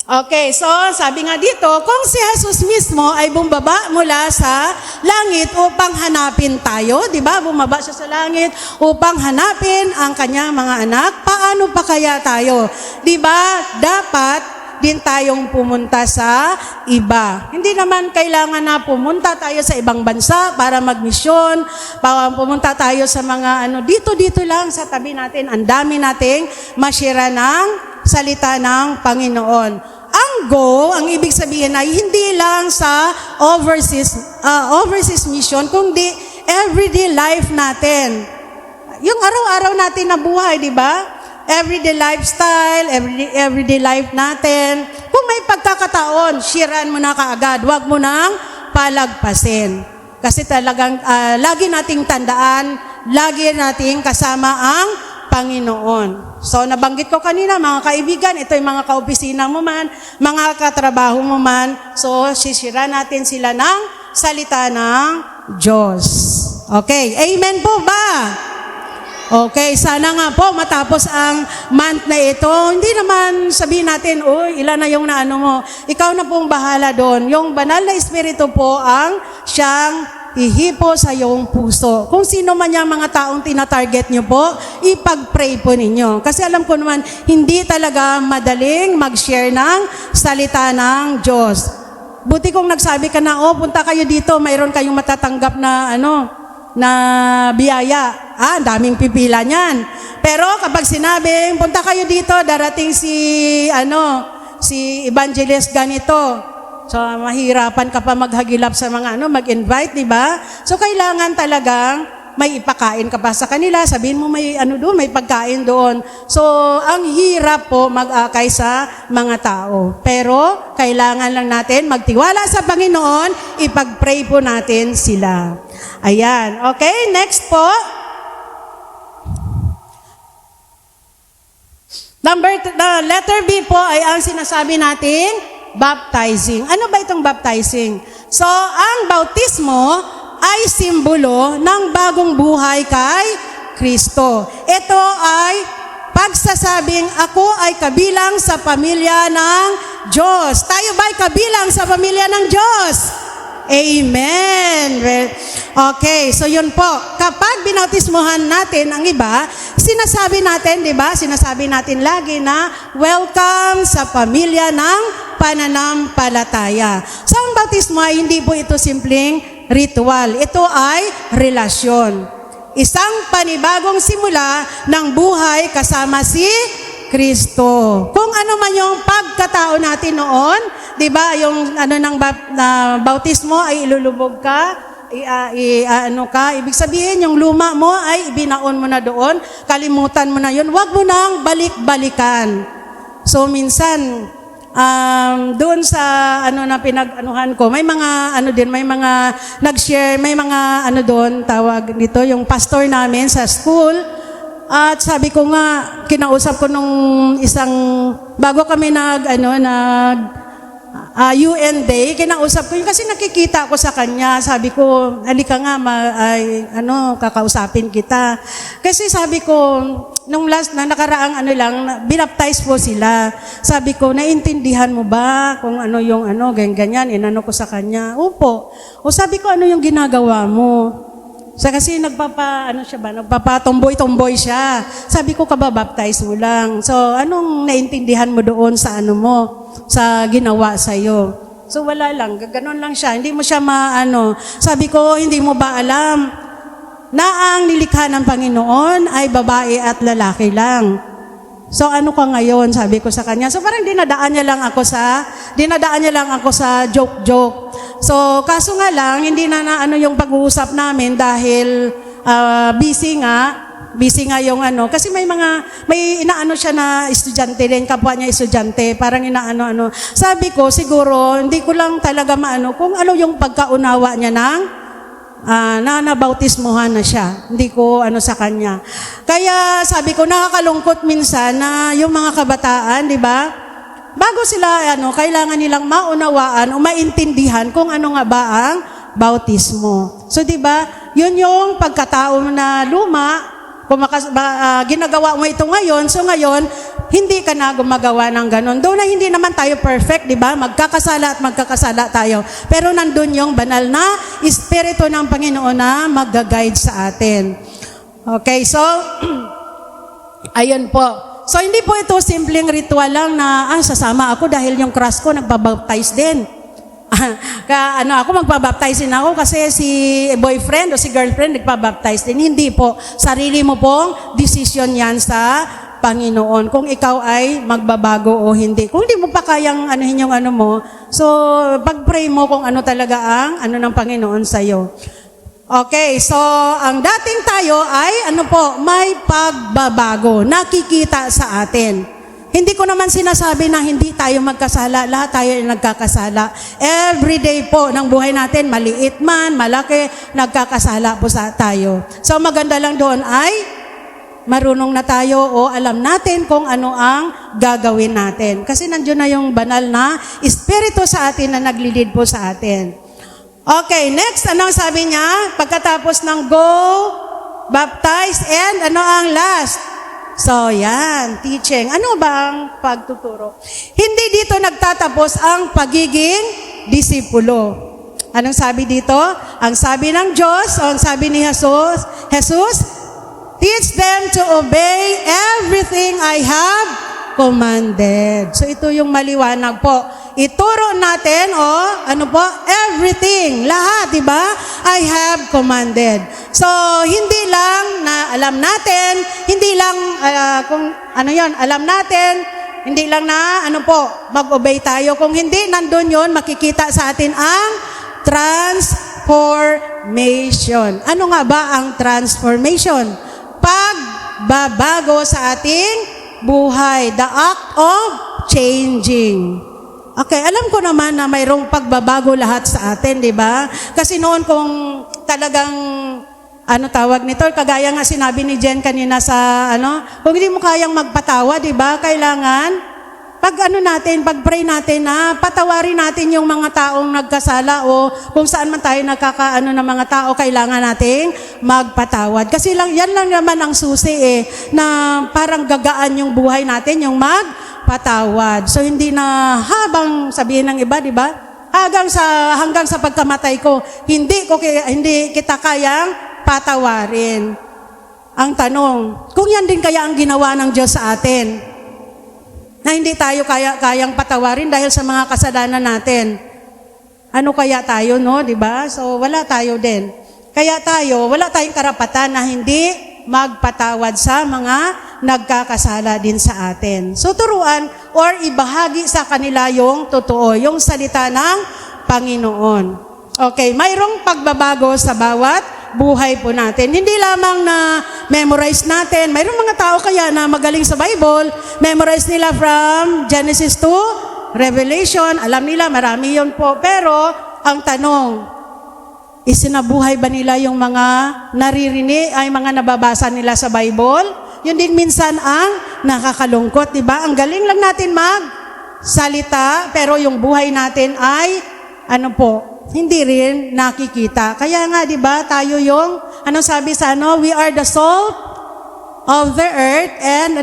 Okay, so sabi nga dito, kung si Jesus mismo ay bumaba mula sa langit upang hanapin tayo, di ba? Bumaba siya sa langit upang hanapin ang kanyang mga anak, paano pa kaya tayo? Di ba? Dapat din tayong pumunta sa iba. Hindi naman kailangan na pumunta tayo sa ibang bansa para magmisyon, pumunta tayo sa mga dito lang sa tabi natin, ang dami nating masyira ng salita ng Panginoon. Ang ibig sabihin ay hindi lang sa overseas mission, kundi everyday life natin. Yung araw-araw natin na buhay, di ba? Everyday lifestyle, everyday life natin. Kung may pagkakataon, shiran mo na kaagad. Huwag mo nang palagpasin. Kasi talagang lagi nating tandaan, lagi nating kasama ang Panginoon. So nabanggit ko kanina, mga kaibigan, ito yung mga kaopisina mo man, mga katrabaho mo man. So sisira natin sila ng salita ng Diyos. Okay, amen po ba? Okay, sana nga po matapos ang month na ito. Hindi naman sabihin natin, ilan na yung naano mo. Ikaw na pong bahala doon. Yung banal na Espiritu po ang siyang ihipo sa iyong puso. Kung sino man yung mga taong tinatarget nyo po, ipag-pray po ninyo. Kasi alam ko naman, hindi talaga madaling mag-share ng salita ng Diyos. Buti kung nagsabi ka na, punta kayo dito, mayroon kayong matatanggap na na biyaya. Daming pipila niyan. Pero kapag sinabing, punta kayo dito, darating si evangelist ganito. So, mahirapan ka pa maghagilap sa mga mag-invite, di ba? So, kailangan talagang may ipakain ka pa sa kanila. Sabihin mo may may pagkain doon. So, ang hirap po mag-akay sa mga tao. Pero, kailangan lang natin magtiwala sa Panginoon, ipag-pray po natin sila. Ayan. Okay, next po. Letter B po ay ang sinasabi nating baptizing. Ano ba itong baptizing? So, ang bautismo ay simbolo ng bagong buhay kay Kristo. Ito ay pagsasabing ako ay kabilang sa pamilya ng Diyos. Tayo ba ay kabilang sa pamilya ng Diyos? Amen. Okay, so yun po. Kapag binautismohan natin ang iba, sinasabi natin, di ba? Sinasabi natin lagi na welcome sa pamilya ng pananampalataya. So ang bautismo ay hindi po ito simpleng ritual. Ito ay relasyon. Isang panibagong simula ng buhay kasama si Kristo. Kung ano man yung pagkatao natin noon, 'di ba? Yung bautismo ay ilulubog ka, ibig sabihin yung luma mo ay ibinaon mo na doon, kalimutan mo na 'yon. Huwag mo nang balik-balikan. So minsan doon sa na pinag-anuhan ko, may mga may mga nag-share, may mga doon tawag dito, yung pastor namin sa school. At sabi ko nga, kinausap ko nung bago kami UN Day, kinausap ko yun kasi nakikita ko sa kanya. Sabi ko, halika nga, kakausapin kita. Kasi sabi ko, nung last na nakaraang binaptize po sila. Sabi ko, naintindihan mo ba kung yung ganyan, inano ko sa kanya. Opo. O sabi ko, ano yung ginagawa mo? Kasi nagpapatomboy-tomboy siya. Sabi ko, kababaptize mo lang. So, anong naintindihan mo doon sa sa ginawa sa'yo? So, wala lang. Ganon lang siya. Hindi mo siya Sabi ko, hindi mo ba alam na ang nilikha ng Panginoon ay babae at lalaki lang? So, ano ka ngayon? Sabi ko sa kanya. So, parang dinadaan niya lang ako sa joke-joke. So, kaso nga lang, hindi na yung pag-uusap namin dahil busy nga yung kasi may inaano siya na estudyante din, kapwa niya estudyante, parang inaano. Sabi ko, siguro, hindi ko lang talaga kung yung pagkaunawa niya nabautismohan na siya. Hindi ko sa kanya. Kaya sabi ko, nakakalungkot minsan na yung mga kabataan, di ba? Bago sila, kailangan nilang maunawaan o maintindihan kung ano nga ba ang bautismo. So, di ba, yun yung pagkatao na luma, kung ginagawa mo ito ngayon, so ngayon, hindi ka na gumagawa ng ganon. Doon na hindi naman tayo perfect, di ba? Magkakasala tayo. Pero nandun yung banal na Espiritu ng Panginoon na mag-guide sa atin. Okay, so, ayun po. So, hindi po ito simpleng ritual lang na, sasama ako dahil yung crush ko nagbabaptize din. Ako magpabaptize din ako kasi si boyfriend o si girlfriend nagpabaptize din. Hindi po. Sarili mo pong decision yan sa Panginoon. Kung ikaw ay magbabago o hindi. Kung hindi mo pa kayang yung mo, so, pag-pray mo kung ano talaga ang ng Panginoon sa'yo. Okay, so ang dating tayo ay may pagbabago, nakikita sa atin. Hindi ko naman sinasabi na hindi tayo magkasala, lahat tayo ay nagkakasala. Every day po ng buhay natin, maliit man, malaki, nagkakasala po tayo. So maganda lang doon ay marunong na tayo o alam natin kung ano ang gagawin natin. Kasi nandiyon na yung banal na Espiritu sa atin na naglilid po sa atin. Okay, next, anong sabi niya? Pagkatapos ng go, baptize, and ang last? So, yan, teaching. Ano ba ang pagtuturo? Hindi dito nagtatapos ang pagiging disipulo. Anong sabi dito? Ang sabi ng Diyos, o ang sabi ni Jesus, teach them to obey everything I have commanded. So, ito yung maliwanag po. Ituro natin, everything, lahat, di ba? I have commanded. So, hindi lang na alam natin, hindi lang, alam natin, hindi lang na, mag-obey tayo. Kung hindi, nandun yon, makikita sa atin ang transformation. Ano nga ba ang transformation? Pagbabago sa ating buhay. The act of changing. Okay, alam ko naman na mayroong pagbabago lahat sa atin, di ba? Kasi noon kung talagang, tawag nito, kagaya nga sinabi ni Jen kanina sa, kung hindi mo kayang magpatawa, di ba? Kailangan, pag-pray natin na patawarin natin yung mga taong nagkasala o kung saan man tayo ng mga tao, kailangan nating magpatawad. Kasi yan lang naman ang susi na parang gagaan yung buhay natin, yung magpatawad. So hindi na habang sabihin ng iba, di ba? Hanggang sa pagkamatay ko, hindi kita kayang patawarin. ang tanong, kung yan din kaya ang ginawa ng Diyos sa atin, na hindi tayo kayang patawarin dahil sa mga kasalanan natin, ano kaya tayo, no? Diba? So, wala tayo din. Kaya wala tayong karapatan na hindi magpatawad sa mga nagkakasala din sa atin. So, turuan or ibahagi sa kanila yung totoo, yung salita ng Panginoon. Okay, mayroong pagbabago sa bawat buhay po natin. Hindi lamang na memorize natin. Mayroong mga tao kaya na magaling sa Bible, memorize nila from Genesis to Revelation. Alam nila, marami yun po. Pero, ang tanong, isinabuhay ba nila yung mga naririnig, ay mga nababasa nila sa Bible? Yun din minsan ang nakakalungkot, di ba? Ang galing lang natin magsalita, pero yung buhay natin ay, hindi rin nakikita. Kaya nga, di ba, tayo yung, sabi sa we are the salt of the earth, and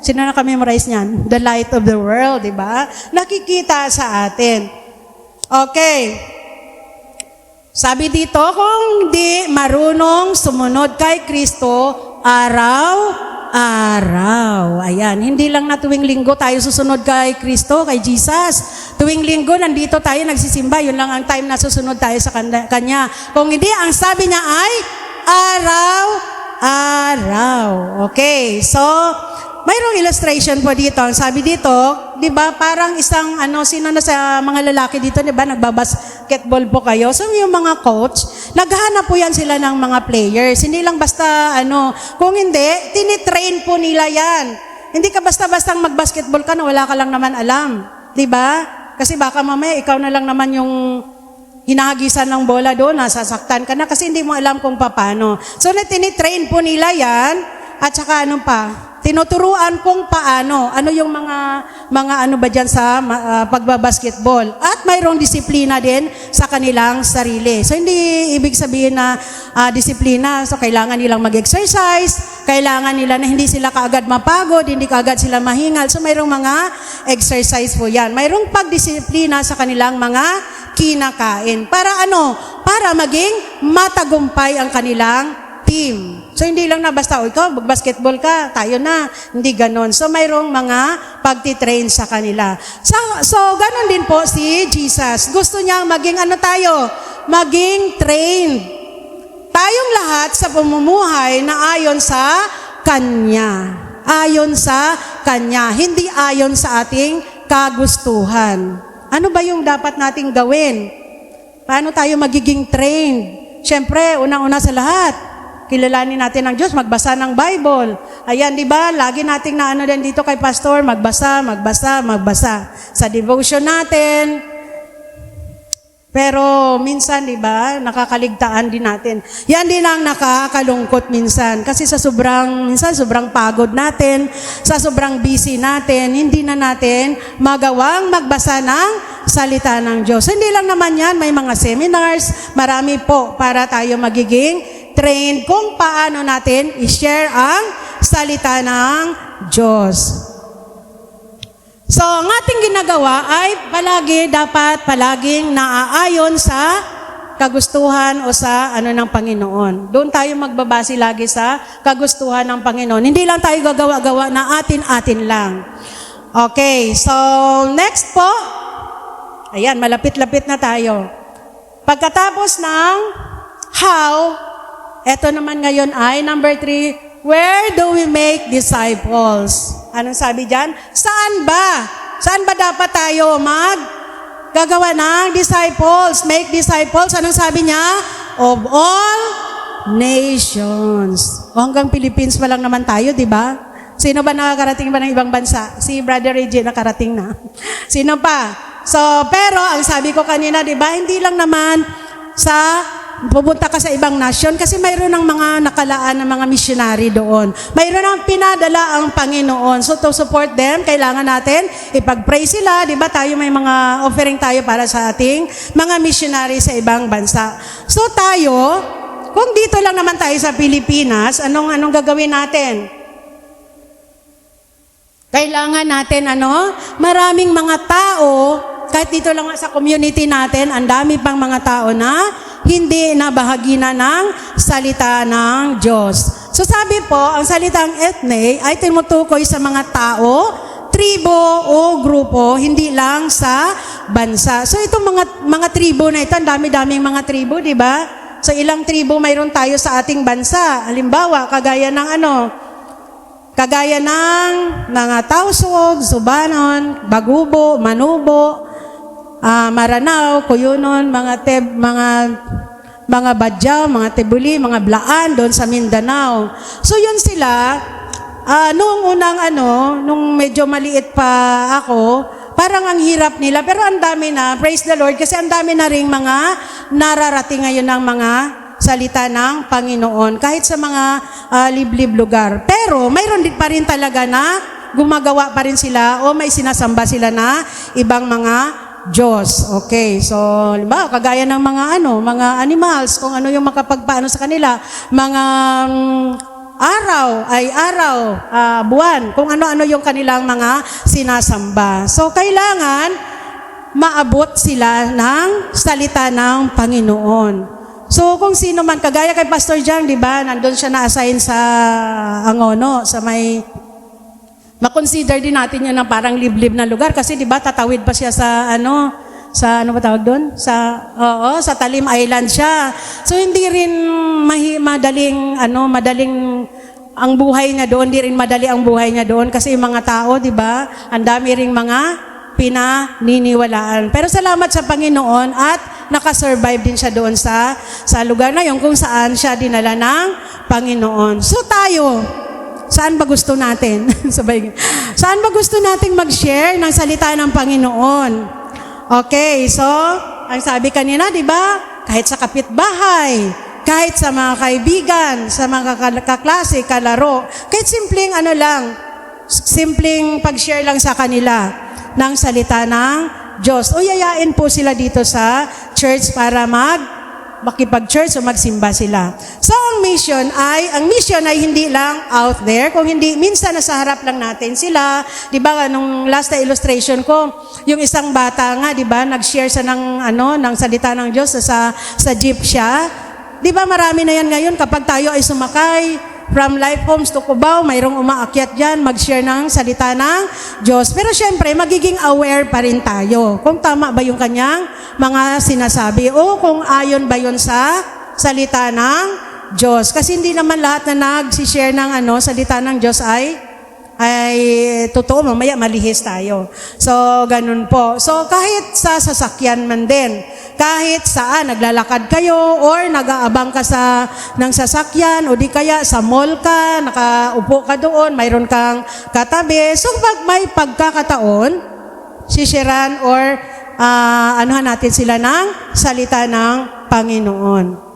sino nakamemorize niyan? The light of the world, di ba? Nakikita sa atin. Okay. Sabi dito, kung di marunong sumunod kay Kristo, araw-araw. Ayan, hindi lang na tuwing linggo tayo susunod kay Kristo, kay Jesus. Tuwing linggo, nandito tayo nagsisimba. Yun lang ang time na susunod tayo sa Kanya. Kung hindi, ang sabi niya ay araw-araw. Okay, so, mayroong illustration po dito. Ang sabi dito, di ba, parang isang, sino na sa mga lalaki dito, di ba, nagbabasketball po kayo. So, yung mga coach, naghahanap po yan sila ng mga players. Hindi lang basta, kung hindi, tinitrain po nila yan. Hindi ka basta-bastang magbasketball ka na wala ka lang naman alam. Di ba? Kasi baka mamaya, ikaw na lang naman yung hinahagisan ng bola doon, nasasaktan ka na kasi hindi mo alam kung paano. So, tinitrain po nila yan, at saka tinuturuan kung paano, ano yung mga ba dyan sa pagbabasketball. At mayroong disiplina din sa kanilang sarili. So, hindi ibig sabihin na disiplina. So, kailangan nilang mag-exercise, kailangan nila na hindi sila kaagad mapagod, hindi kaagad sila mahingal. So, mayroong mga exercise po yan. Mayroong pagdisiplina sa kanilang mga kinakain. Para Para maging matagumpay ang kanilang team. So, hindi lang na basta, ikaw, basketball ka, tayo na. Hindi ganon. So, mayroong mga pagtitrain sa kanila. So ganon din po si Jesus. Gusto niya maging maging trained. Tayong lahat sa pamumuhay na ayon sa Kanya. Ayon sa Kanya. Hindi ayon sa ating kagustuhan. Ano ba yung dapat nating gawin? Paano tayo magiging trained? Siyempre, unang-una sa lahat, kilalanin natin ang Diyos, magbasa ng Bible. Ayan, di ba? Lagi nating din dito kay Pastor, magbasa. Sa devotion natin. Pero minsan, di ba, nakakaligtaan din natin. Yan din ang nakakalungkot minsan. Kasi sobrang pagod natin, sa sobrang busy natin, hindi na natin magawang magbasa ng salita ng Diyos. Hindi lang naman yan, may mga seminars, marami po para tayo magiging trained kung paano natin i-share ang salita ng Diyos. So, ang ating ginagawa ay dapat palaging naaayon sa kagustuhan o sa ng Panginoon. Doon tayo magbabase lagi sa kagustuhan ng Panginoon. Hindi lang tayo gagawa-gawa na atin-atin lang. Okay, so next po, ayan, malapit-lapit na tayo. Pagkatapos ng how, eto naman ngayon ay number 3, where do we make disciples? Anong sabi dyan? Saan ba? Saan ba dapat tayo gagawa ng disciples? Make disciples. Anong sabi niya? Of all nations. O hanggang Philippines pa lang naman tayo, di ba? Sino ba nakakarating ba ng ibang bansa? Si Brother Reggie nakarating na. Sino pa? So, pero ang sabi ko kanina, di ba, hindi lang naman pupunta ka sa ibang nasyon kasi mayroon ng mga nakalaan ng mga missionary doon. Mayroon ng pinadala ang Panginoon. So to support them, kailangan natin ipag-pray sila. Di ba tayo may mga offering tayo para sa ating mga missionary sa ibang bansa. So tayo, kung dito lang naman tayo sa Pilipinas, anong gagawin natin? Kailangan natin maraming mga tao, kahit dito lang sa community natin, ang dami pang mga tao na hindi na bahagi na ng salita ng Diyos. So sabi po, ang salitang ethne ay tinutukoy sa mga tao, tribo o grupo, hindi lang sa bansa. So itong mga tribo na ito, ang dami-daming mga tribo, di ba? So ilang tribo mayroon tayo sa ating bansa. Halimbawa, kagaya ng mga Tausug, Subanon, Bagubo, Manubo, Maranao, Cuyunon, mga Badyaw, mga Tibuli, mga Blaan doon sa Mindanao. So yun sila, nung medyo maliit pa ako, parang ang hirap nila, pero ang dami na, praise the Lord, kasi ang dami na ring mga nararating ngayon ng mga salita ng Panginoon, kahit sa mga liblib lugar. Pero mayroon din pa rin talaga na gumagawa pa rin sila o may sinasamba sila na ibang mga Diyos. Okay, so halimbawa kagaya ng mga animals, kung ano yung makapagpaano sa kanila, mga araw, buwan, kung ano-ano yung kanilang mga sinasamba. So kailangan maabot sila ng salita ng Panginoon. So kung sino man, kagaya kay Pastor Jang, di ba, nandun siya na-assign sa Angono, sa may makonsider din natin yun ng parang liblib na lugar kasi 'di ba tatawid pa siya sa ano ba tawag doon? Sa Talim Island siya. So hindi rin madaling ang buhay niya doon, hindi rin madali ang buhay niya doon kasi yung mga tao, 'di ba? Ang dami ring mga pinaniniwalaan. Pero salamat sa Panginoon at nakasurvive din siya doon sa lugar na yun kung saan siya dinala ng Panginoon. So tayo, saan ba gusto natin? Saan ba gusto nating mag-share ng salita ng Panginoon? Okay, so, ang sabi kanina, di ba? Kahit sa kapitbahay, kahit sa mga kaibigan, sa mga kaklase, kalaro, kahit simpleng pag-share lang sa kanila ng salita ng Diyos. O yayain po sila dito sa church para makipag-church o magsimba sila. So, ang mission ay hindi lang out there, kung hindi, minsan nasa harap lang natin sila. Di ba, nung last na illustration ko, yung isang bata nga, di ba, nag-share sa ng salita ng Diyos sa jeep siya. Di ba, marami na yan ngayon kapag tayo ay sumakay from Life Homes to Cubao, mayroong umaakyat dyan, mag-share ng salita ng Diyos. Pero syempre, magiging aware pa rin tayo kung tama ba yung kanyang mga sinasabi o kung ayon ba yun sa salita ng Diyos. Kasi hindi naman lahat na nag-share ng salita ng Diyos ay totoo, mamaya malihis tayo. So, ganun po. So, kahit sa sasakyan man din, kahit saan, naglalakad kayo or nag-aabang ka ng sasakyan o di kaya sa mall ka, nakaupo ka doon, mayroon kang katabi. So, pag may pagkakataon, sishiran or anuhan natin sila ng salita ng Panginoon.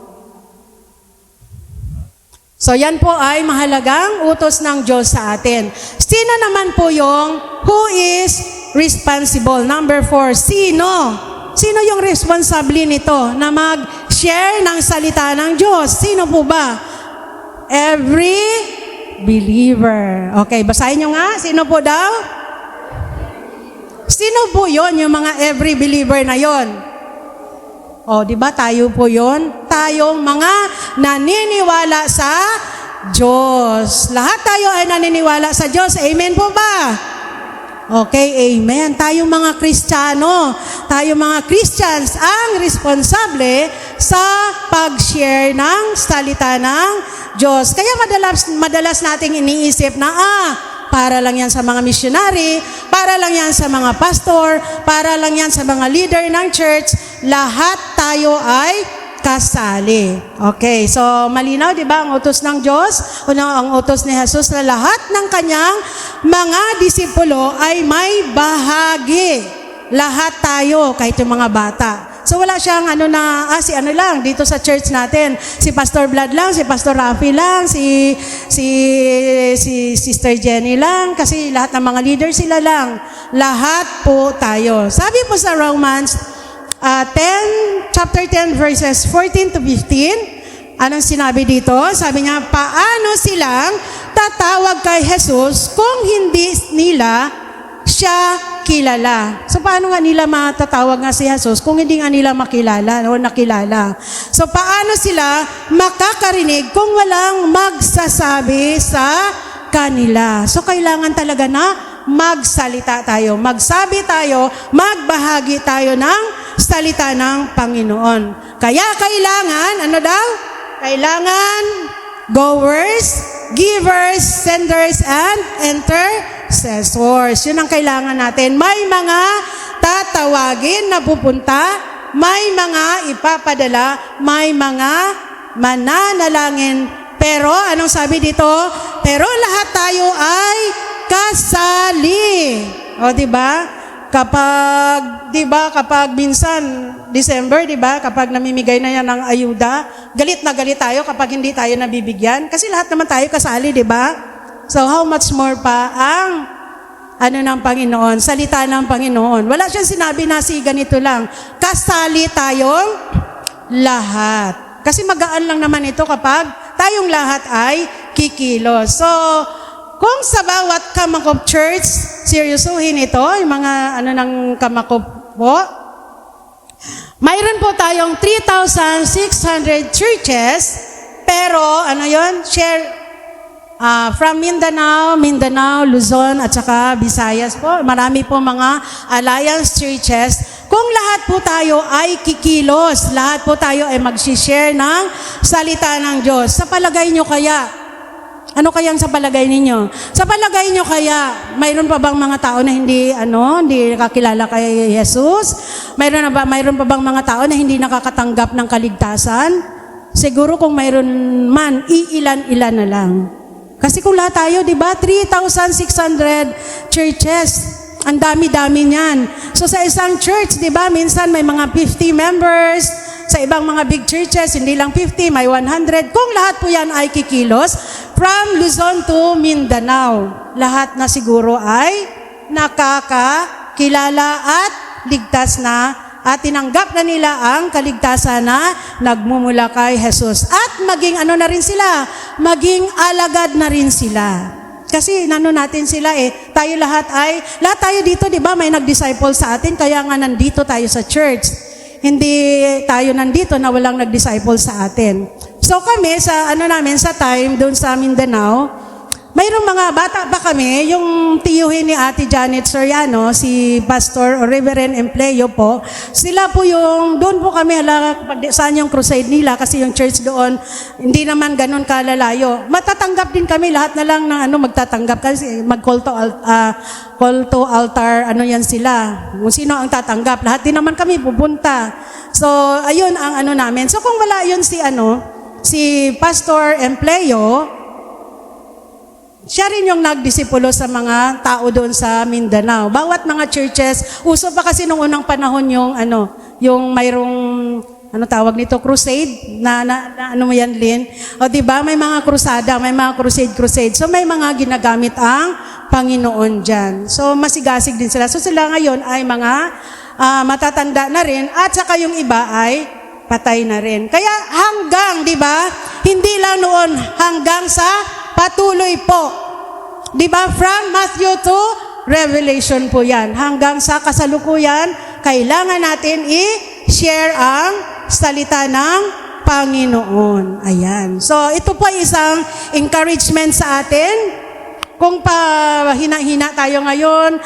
So yan po ay mahalagang utos ng Diyos sa atin. Sino naman po yung who is responsible? Number 4, sino? Sino yung responsable nito na mag-share ng salita ng Diyos? Sino po ba? Every believer. Okay, basahin nyo nga. Sino po daw? Sino po yon yung mga every believer na yon? O, di ba tayo po yon? Tayong mga naniniwala sa Diyos. Lahat tayo ay naniniwala sa Diyos. Amen po ba? Okay, amen. Tayong mga Kristiyano, tayong mga Christians ang responsable sa pag-share ng salita ng Diyos. Kaya madalas nating iniisip na, para lang yan sa mga missionary, para lang yan sa mga pastor, para lang yan sa mga leader ng church, lahat tayo ay kasali. Okay, so malinaw, di ba, ang utos ng Diyos, ang utos ni Jesus na lahat ng kanyang mga disipulo ay may bahagi. Lahat tayo, kahit yung mga bata. So wala siyang dito sa church natin. Si Pastor Vlad lang, si Pastor Rafi lang, si Sister Jenny lang, kasi lahat ng mga leader sila lang. Lahat po tayo. Sabi po sa Romans chapter 10 verses 14 to 15, anong sinabi dito? Sabi niya, paano silang tatawag kay Jesus kung hindi nila siya kilala. So paano nga nila matatawag nga si Jesus kung hindi nga nila makilala o nakilala? So paano sila makakarinig kung walang magsasabi sa kanila? So kailangan talaga na magsalita tayo, magsabi tayo, magbahagi tayo ng salita ng Panginoon. Kaya kailangan, ano daw? Kailangan goers, givers, senders, and intercessors. Yun ang kailangan natin. May mga tatawagin na pupunta, may mga ipapadala, may mga mananalangin. Pero, anong sabi dito? Pero lahat tayo ay kasali. O, di ba? Kapag minsan, December, di ba? Kapag namimigay na yan ng ayuda, galit na galit tayo kapag hindi tayo nabibigyan. Kasi lahat naman tayo kasali, di ba? So, how much more pa ang ng Panginoon, salita ng Panginoon. Wala siyang sinabi na si ganito lang. Kasali tayong lahat. Kasi magaan lang naman ito kapag tayong lahat ay kikilos. So, kung sa bawat Kamakop Church, seryosuhin ito, yung mga ng Kamakop po, mayroon po tayong 3,600 churches, pero share from Mindanao, Luzon, at saka Visayas po. Marami po mga alliance churches. Kung lahat po tayo ay kikilos, lahat po tayo ay mag-share ng salita ng Diyos, sa palagay nyo kaya, ano kayang sa palagay ninyo? Sa palagay nyo kaya, mayroon pa bang mga tao na hindi nakakilala kay Jesus? Mayroon pa bang mga tao na hindi nakakatanggap ng kaligtasan? Siguro kung mayroon man, iilan-ilan na lang. Kasi kung lahat tayo, di ba, 3,600 churches, ang dami-dami niyan. So sa isang church, di ba, minsan may mga 50 members, sa ibang mga big churches, hindi lang 50, may 100. Kung lahat po yan ay kikilos, from Luzon to Mindanao, lahat na siguro ay nakakakilala at ligtas na at tinanggap na nila ang kaligtasan na nagmumula kay Jesus. At maging na rin sila, maging alagad na rin sila. Kasi natin sila lahat tayo dito, di ba, may nag-disciple sa atin, kaya nga nandito tayo sa church. Hindi tayo nandito na walang nag-disciple sa atin. So kami, sa sa time, doon sa Mindanao, mayroong mga bata pa kami, yung tiyuhin ni Ate Janet Soriano, si Pastor o Reverend Empleo po, sila po doon po kami, saan yung crusade nila, kasi yung church doon, hindi naman ganun kalalayo. Matatanggap din kami, lahat na lang ng magtatanggap, kasi mag-call to altar, yan sila. Kung sino ang tatanggap, lahat din naman kami pupunta. So, ayun ang namin. So, kung wala yun si Pastor Empleo, siya rin yung nagdisipulo sa mga tao doon sa Mindanao. Bawat mga churches, uso pa kasi nung unang panahon yung mayroong, tawag nito, crusade, mo yan, Lynn? O diba, may mga krusada, may mga crusade. So may mga ginagamit ang Panginoon dyan. So masigasig din sila. So sila ngayon ay mga matatanda na rin, at saka yung iba ay patay na rin. Kaya hanggang, diba, hindi lang noon, hanggang sa patuloy po. Diba? From Matthew to Revelation po yan. Hanggang sa kasalukuyan, kailangan natin i-share ang salita ng Panginoon. Ayan. So, ito po isang encouragement sa atin. Kung hina-hina tayo ngayon,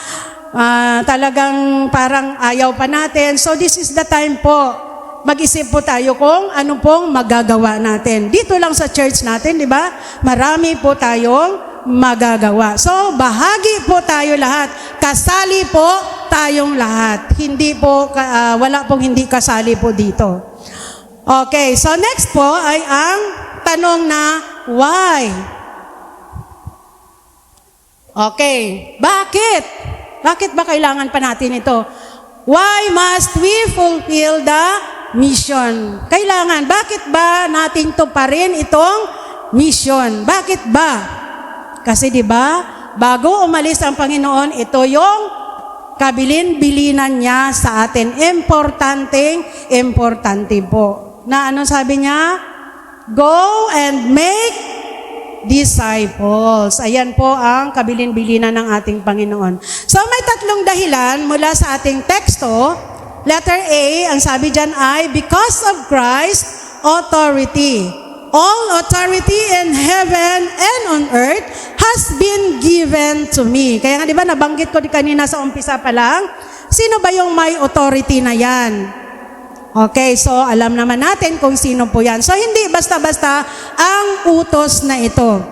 talagang parang ayaw pa natin. So, this is the time po. Mag-isip po tayo kung ano pong magagawa natin. Dito lang sa church natin, di ba? Marami po tayong magagawa. So, bahagi po tayo lahat. Kasali po tayong lahat. Hindi po, wala pong hindi kasali po dito. Okay, so next po ay ang tanong na why? Okay, bakit? Bakit ba kailangan pa natin ito? Why must we fulfill the mission? Kailangan. Bakit ba natin to pa rin itong mission? Bakit ba? Kasi di ba, bago umalis ang Panginoon, ito yung kabilin-bilinan niya sa atin. Importante po. Na sabi niya? Go and make disciples. Ayan po ang kabilin-bilinan ng ating Panginoon. So may tatlong dahilan mula sa ating teksto. Letter A, ang sabi dyan ay, because of Christ, authority. All authority in heaven and on earth has been given to me. Kaya nga di ba, nabanggit ko kanina sa umpisa pa lang, sino ba yung may authority na yan? Okay, so alam naman natin kung sino po yan. So hindi basta-basta ang utos na ito.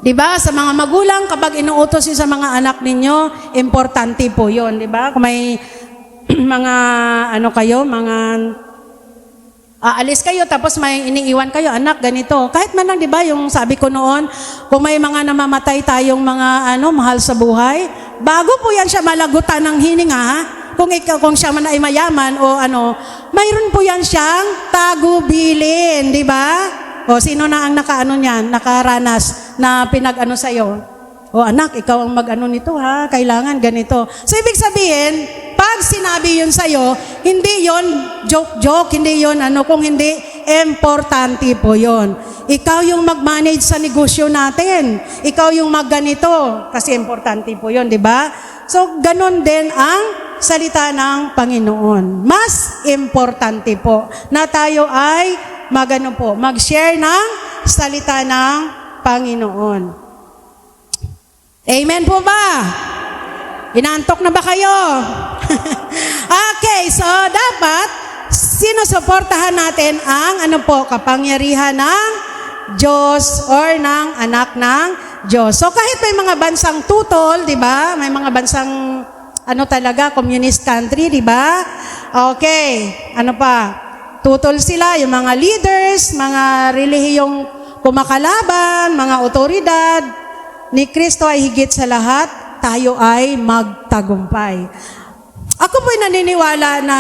Di ba? Sa mga magulang, kapag inuutos yun sa mga anak ninyo, importante po yun. Di ba? Kung may mga mga aalis kayo tapos may iniiwan kayo, anak, ganito. Kahit man lang, di ba, yung sabi ko noon, kung may mga namamatay tayong mga mahal sa buhay, bago po yan siya malagutan ng hininga, kung siya man ay mayaman o mayroon po yan siyang tagubilin, di ba? O sino na ang nakaranas na pinag-ano sa'yo? O anak, ikaw ang mag-ano nito ha, kailangan ganito. So ibig sabihin, pag sinabi yun sa'yo, hindi yun joke-joke, hindi yun kung hindi, importante po yun. Ikaw yung mag-manage sa negosyo natin. Ikaw yung mag-ganito, kasi importante po yun, di ba? So ganun din ang salita ng Panginoon. Mas importante po na tayo ay mag-share ng salita ng Panginoon. Amen po ba? Inaantok na ba kayo? Okay, so dapat sinusuportahan natin ang kapangyarihan ng Diyos or ng anak ng Diyos. So kahit may mga bansang tutol, di ba? May mga bansang communist country, di ba? Okay, tutol sila, yung mga leaders, mga relihiyong kumakalaban, mga otoridad, ni Kristo ay higit sa lahat, tayo ay magtagumpay. Ako po'y naniniwala na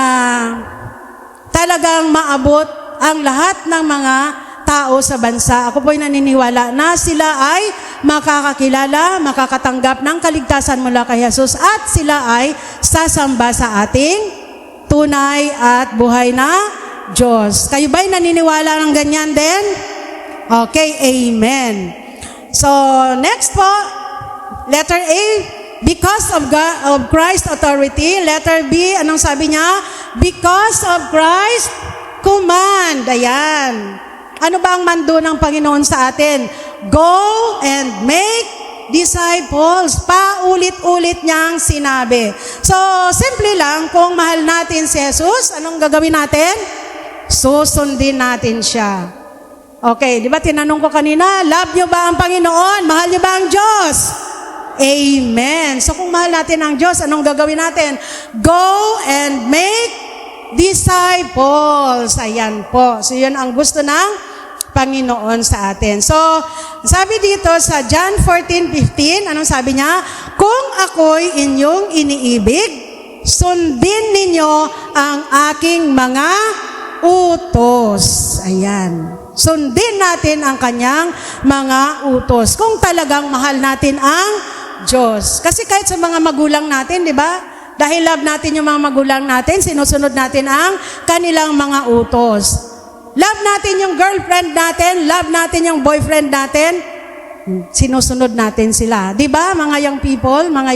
talagang maabot ang lahat ng mga tao sa bansa. Ako po'y naniniwala na sila ay makakakilala, makakatanggap ng kaligtasan mula kay Jesus at sila ay sasamba sa ating tunay at buhay na Diyos. Kayo ba'y naniniwala ng ganyan din? Okay, amen. So, next po, letter A, because of Christ's authority. Letter B, anong sabi niya? Because of Christ's command. Ayan. Ano ba ang mando ng Panginoon sa atin? Go and make disciples. Paulit-ulit niyang sinabi. So, simple lang, kung mahal natin si Jesus, anong gagawin natin? Susundin natin siya. Okay, di ba tinanong ko kanina, love nyo ba ang Panginoon? Mahal nyo ba ang Diyos? Amen. So kung mahal natin ang Diyos, anong gagawin natin? Go and make disciples. Ayan po. So yun ang gusto ng Panginoon sa atin. So, sabi dito sa John 14:15, anong sabi niya? Kung ako'y inyong iniibig, sundin ninyo ang aking mga utos. Ayan. Sundin natin ang kanyang mga utos. Kung talagang mahal natin ang Diyos. Kasi kahit sa mga magulang natin, di ba? Dahil love natin yung mga magulang natin, sinusunod natin ang kanilang mga utos. Love natin yung girlfriend natin, love natin yung boyfriend natin, sinusunod natin sila. Di ba, mga young people, mga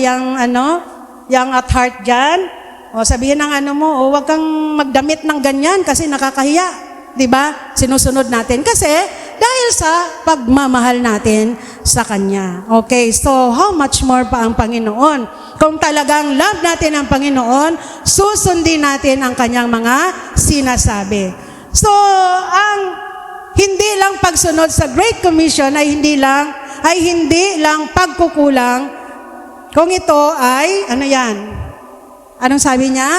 young at heart dyan? O sabihin ng huwag kang magdamit ng ganyan kasi nakakahiya. Diba? Sinusunod natin kasi dahil sa pagmamahal natin sa Kanya. Okay, so how much more pa ang Panginoon? Kung talagang love natin ang Panginoon, susundin natin ang Kanyang mga sinasabi. So, ang hindi lang pagsunod sa Great Commission ay hindi lang pagkukulang, kung ito ay, anong sabi niya?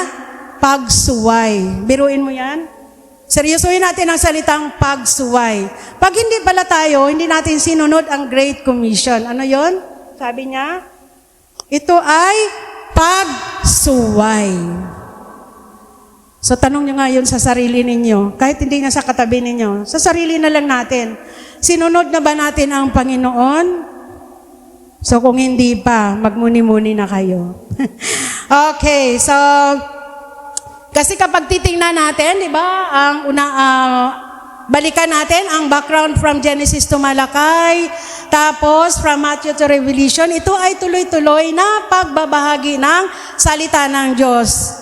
Pagsuway. Biruin mo yan? Seryosohin natin ang salitang pagsuway. Pag hindi pala tayo, hindi natin sinunod ang Great Commission. Ano yon? Sabi niya, ito ay pagsuway. So tanong nyo ngayon sa sarili ninyo, kahit hindi na sa katabi ninyo, sa sarili na lang natin, sinunod na ba natin ang Panginoon? So kung hindi pa, magmuni-muni na kayo. Okay, so kasi kapag titingnan natin, di ba, Balikan natin ang background from Genesis to Malakay, tapos from Matthew to Revelation. Ito ay tuloy-tuloy na pagbabahagi ng salita ng Diyos.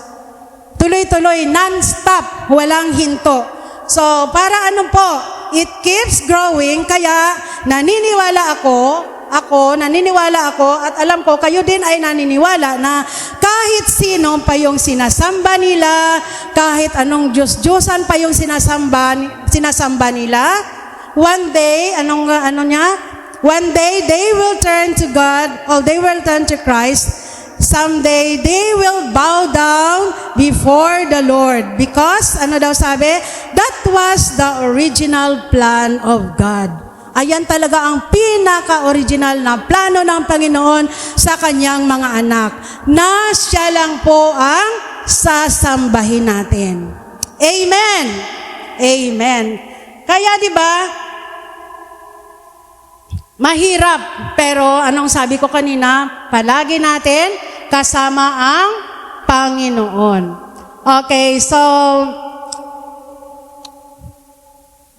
Tuloy-tuloy, non-stop, walang hinto. So, para ano po, it keeps growing, kaya naniniwala ako, at alam ko, kayo din ay naniniwala na kahit sino pa yung sinasamba nila, kahit anong Diyos-Diyosan pa yung sinasamba nila, one day, one day they will turn to God, or they will turn to Christ. Someday, they will bow down before the Lord. Because, ano daw sabi? That was the original plan of God. Ayan talaga ang pinaka-original na plano ng Panginoon sa kanyang mga anak, na siya lang po ang sasambahin natin. Amen! Amen. Kaya di ba, mahirap, pero anong sabi ko kanina, palagi natin kasama ang Panginoon. Okay, so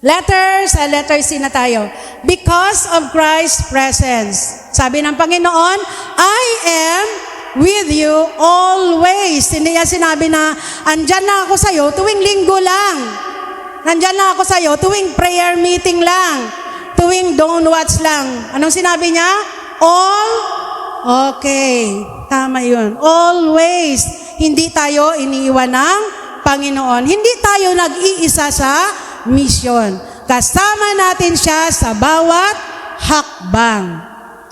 letter C na tayo. Because of Christ's presence. Sabi ng Panginoon, I am with you always. Hindi niya sinabi na, andyan na ako sa'yo tuwing linggo lang. Nandyan na ako sa'yo tuwing prayer meeting lang. Tuwing don't watch lang. Anong sinabi niya? Okay. Tama yun. Always. Hindi tayo iniiwan ng Panginoon. Hindi tayo nag-iisa sa mission. Kasama natin siya sa bawat hakbang.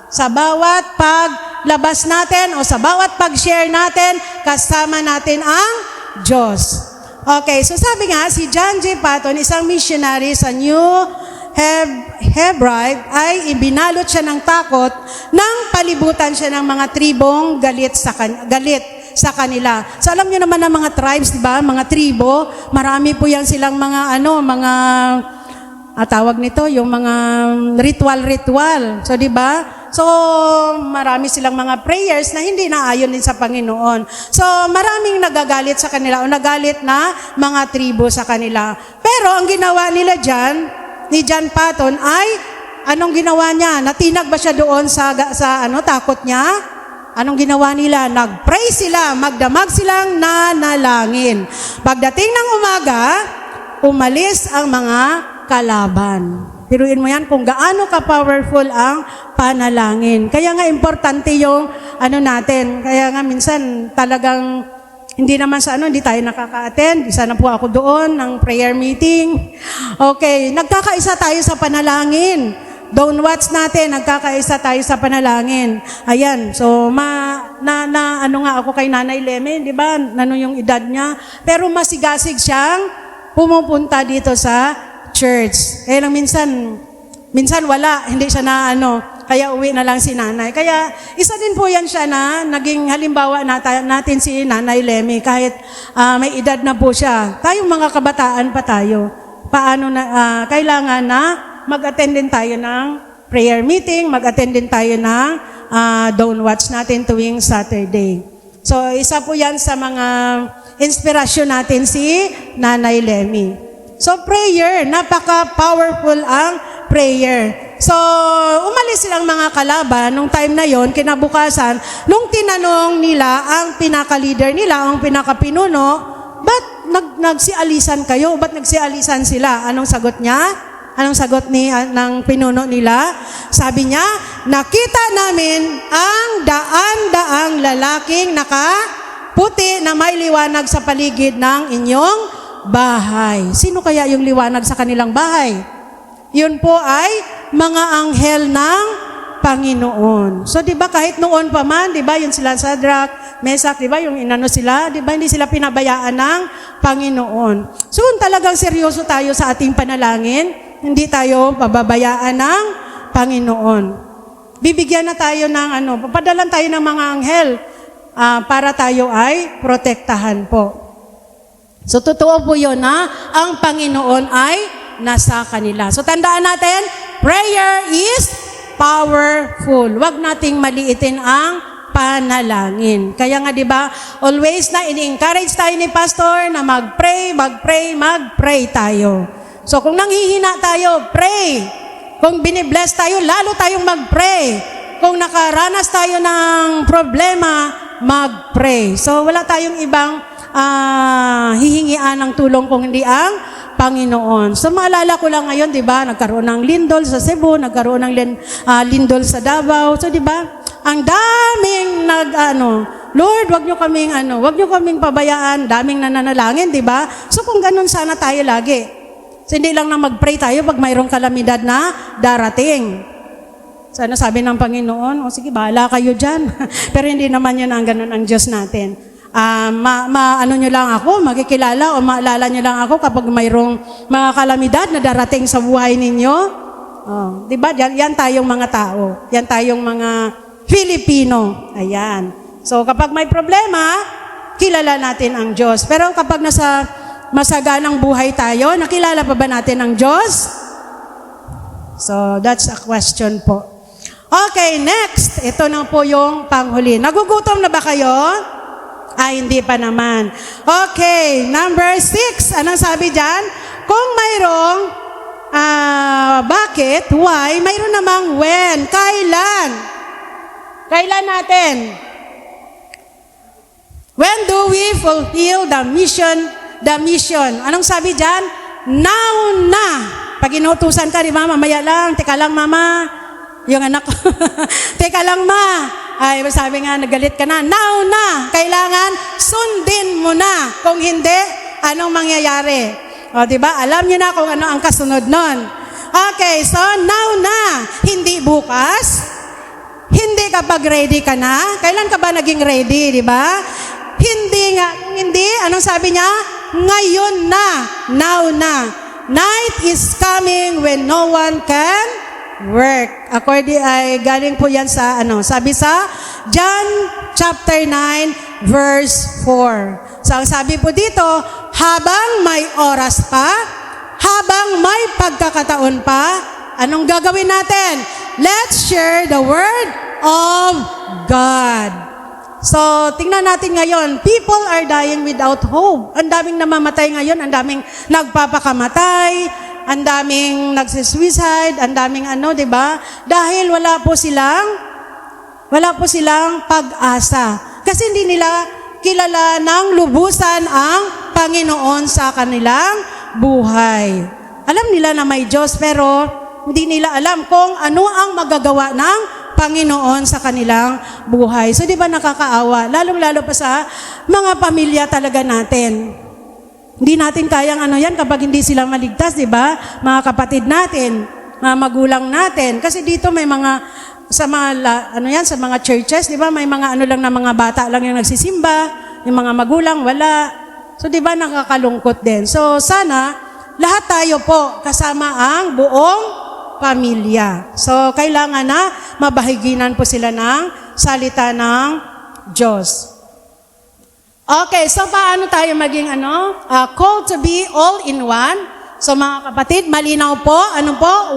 Sa bawat paglabas natin o sa bawat pag-share natin, kasama natin ang Diyos. Okay, so sabi nga, si John J. Patton, isang missionary sa New Hebride, ay ibinalot siya ng takot nang palibutan siya ng mga tribong galit sa kanila. So alam niyo naman ang mga tribes, di ba? Mga tribo, marami po yan silang mga tawag nito, yung mga ritual. So di ba? So marami silang mga prayers na hindi naayon din sa Panginoon. So maraming nagagalit sa kanila o nagalit na mga tribo sa kanila. Pero ang ginawa nila ni John Patton ay, anong ginawa niya? Natinag ba siya doon sa takot niya? Anong ginawa nila? Nag-pray sila, magdamag silang nanalangin. Pagdating ng umaga, umalis ang mga kalaban. Piruin mo yan kung gaano ka-powerful ang panalangin. Kaya nga importante yung natin. Kaya nga minsan talagang hindi naman hindi tayo nakaka-attend. Isa na po ako doon ng prayer meeting. Okay, nagkakaisa tayo sa panalangin. Don't watch natin, nagkakaisa tayo sa panalangin. Ayan, so ako kay Nanay Leme, di ba? Yung edad niya. Pero masigasig siyang pumupunta dito sa church. Kaya lang minsan wala, hindi siya kaya uwi na lang si nanay. Kaya isa din po yan siya na naging halimbawa natin si Nanay Leme kahit may edad na po siya. Tayong mga kabataan pa tayo. Kailangan na mag-attend din tayo ng prayer meeting, mag-attend din tayo ng don't watch natin tuwing Saturday. So isa po yan sa mga inspirasyon natin si Nanay Leme. So prayer, napaka-powerful ang prayer. So, umalis silang mga kalaban nung time na yon, kinabukasan, nung tinanong nila ang pinaka-leader nila, ang pinaka-pinuno, ba't nagsialisan kayo? Ba't nagsialisan sila? Anong sagot niya? Anong sagot ng pinuno nila? Sabi niya, nakita namin ang daan-daang lalaking nakaputi na may liwanag sa paligid ng inyong bahay. Sino kaya yung liwanag sa kanilang bahay? Yun po ay mga anghel ng Panginoon. So, di ba, kahit noon pa man, di ba, yun sila Shadrach, Meshach, di ba, yung sila, di ba, hindi sila pinabayaan ng Panginoon. So, kung talagang seryoso tayo sa ating panalangin, hindi tayo pababayaan ng Panginoon. Bibigyan na tayo ng papadalan tayo ng mga anghel para tayo ay protektahan po. So, totoo po yun na ang Panginoon ay nasa kanila. So, tandaan natin, prayer is powerful. Huwag nating maliitin ang panalangin. Kaya nga, di ba, always na ini-encourage tayo ni Pastor na mag-pray tayo. So kung nanghihina tayo, pray. Kung binibless tayo, lalo tayong mag-pray. Kung nakaranas tayo ng problema, mag-pray. So wala tayong ibang hihingian ng tulong kung hindi ang Panginoon. So maalala ko lang ngayon, di ba, nagkaroon ng lindol sa Cebu, nagkaroon ng lindol sa Davao. So di ba, ang daming Lord, wag nyo kaming pabayaan, daming nananalangin, di ba? So kung ganun sana tayo lagi. So hindi lang na mag-pray tayo pag mayroong kalamidad na darating. Sana sabi ng Panginoon, sige, bahala kayo dyan. Pero hindi naman yun ang ganun ang Diyos natin. Ano nyo lang ako, makikilala o maalala nyo lang ako kapag mayroong mga kalamidad na darating sa buhay ninyo. Di ba? Yan tayong mga tao. Yan tayong mga Filipino. Ayan. So kapag may problema, kilala natin ang Diyos. Pero kapag nasa masaganang buhay tayo, nakilala pa ba natin ang Diyos? So that's a question po. Okay, next. Ito na po yung panghuli. Nagugutom na ba kayo? Hindi pa naman. Okay, number 6. Anong sabi dyan? Kung mayroong bakit, why, mayroon namang when, kailan. Kailan natin? When do we fulfill the mission? Anong sabi dyan? Now na. Pag inutusan ka, di ba, mamaya lang, teka lang mama, yung anak ko, teka lang ma, ay sabi nga, nagalit ka na, now na, kailangan sundin mo na. Kung hindi, anong mangyayari? O, di ba, alam niyo na kung ano ang kasunod nun. Okay, so now na, hindi bukas, hindi kapag ready ka na. Kailan ka ba naging ready, di ba? Hindi, anong sabi niya? Ngayon na, now na. Night is coming when no one can work. Galing po yan sa, sabi sa John chapter 9, verse 4. So, ang sabi po dito, habang may oras pa, habang may pagkakataon pa, anong gagawin natin? Let's share the word of God. So, tingnan natin ngayon, people are dying without hope. Ang daming namamatay ngayon, ang daming nagpapakamatay, ang daming nagsisuicide, ang daming di ba? Dahil wala po silang pag-asa. Kasi hindi nila kilala ng lubusan ang Panginoon sa kanilang buhay. Alam nila na may Diyos, pero hindi nila alam kung ano ang magagawa ng Panginoon sa kanilang buhay. So, di ba nakakaawa? Lalong-lalo pa sa mga pamilya talaga natin. Hindi natin kayang yan kapag hindi sila maligtas, di ba? Mga kapatid natin, mga magulang natin. Kasi dito may mga, sa mga churches, di ba? May mga lang na mga bata lang yung nagsisimba, yung mga magulang, wala. So, di ba nakakalungkot din? So, sana, lahat tayo po kasama ang buong pamilya. So, kailangan na mabahiginan po sila ng salita ng Diyos. Okay, so paano tayo maging called to be all in one? So, mga kapatid, malinaw po.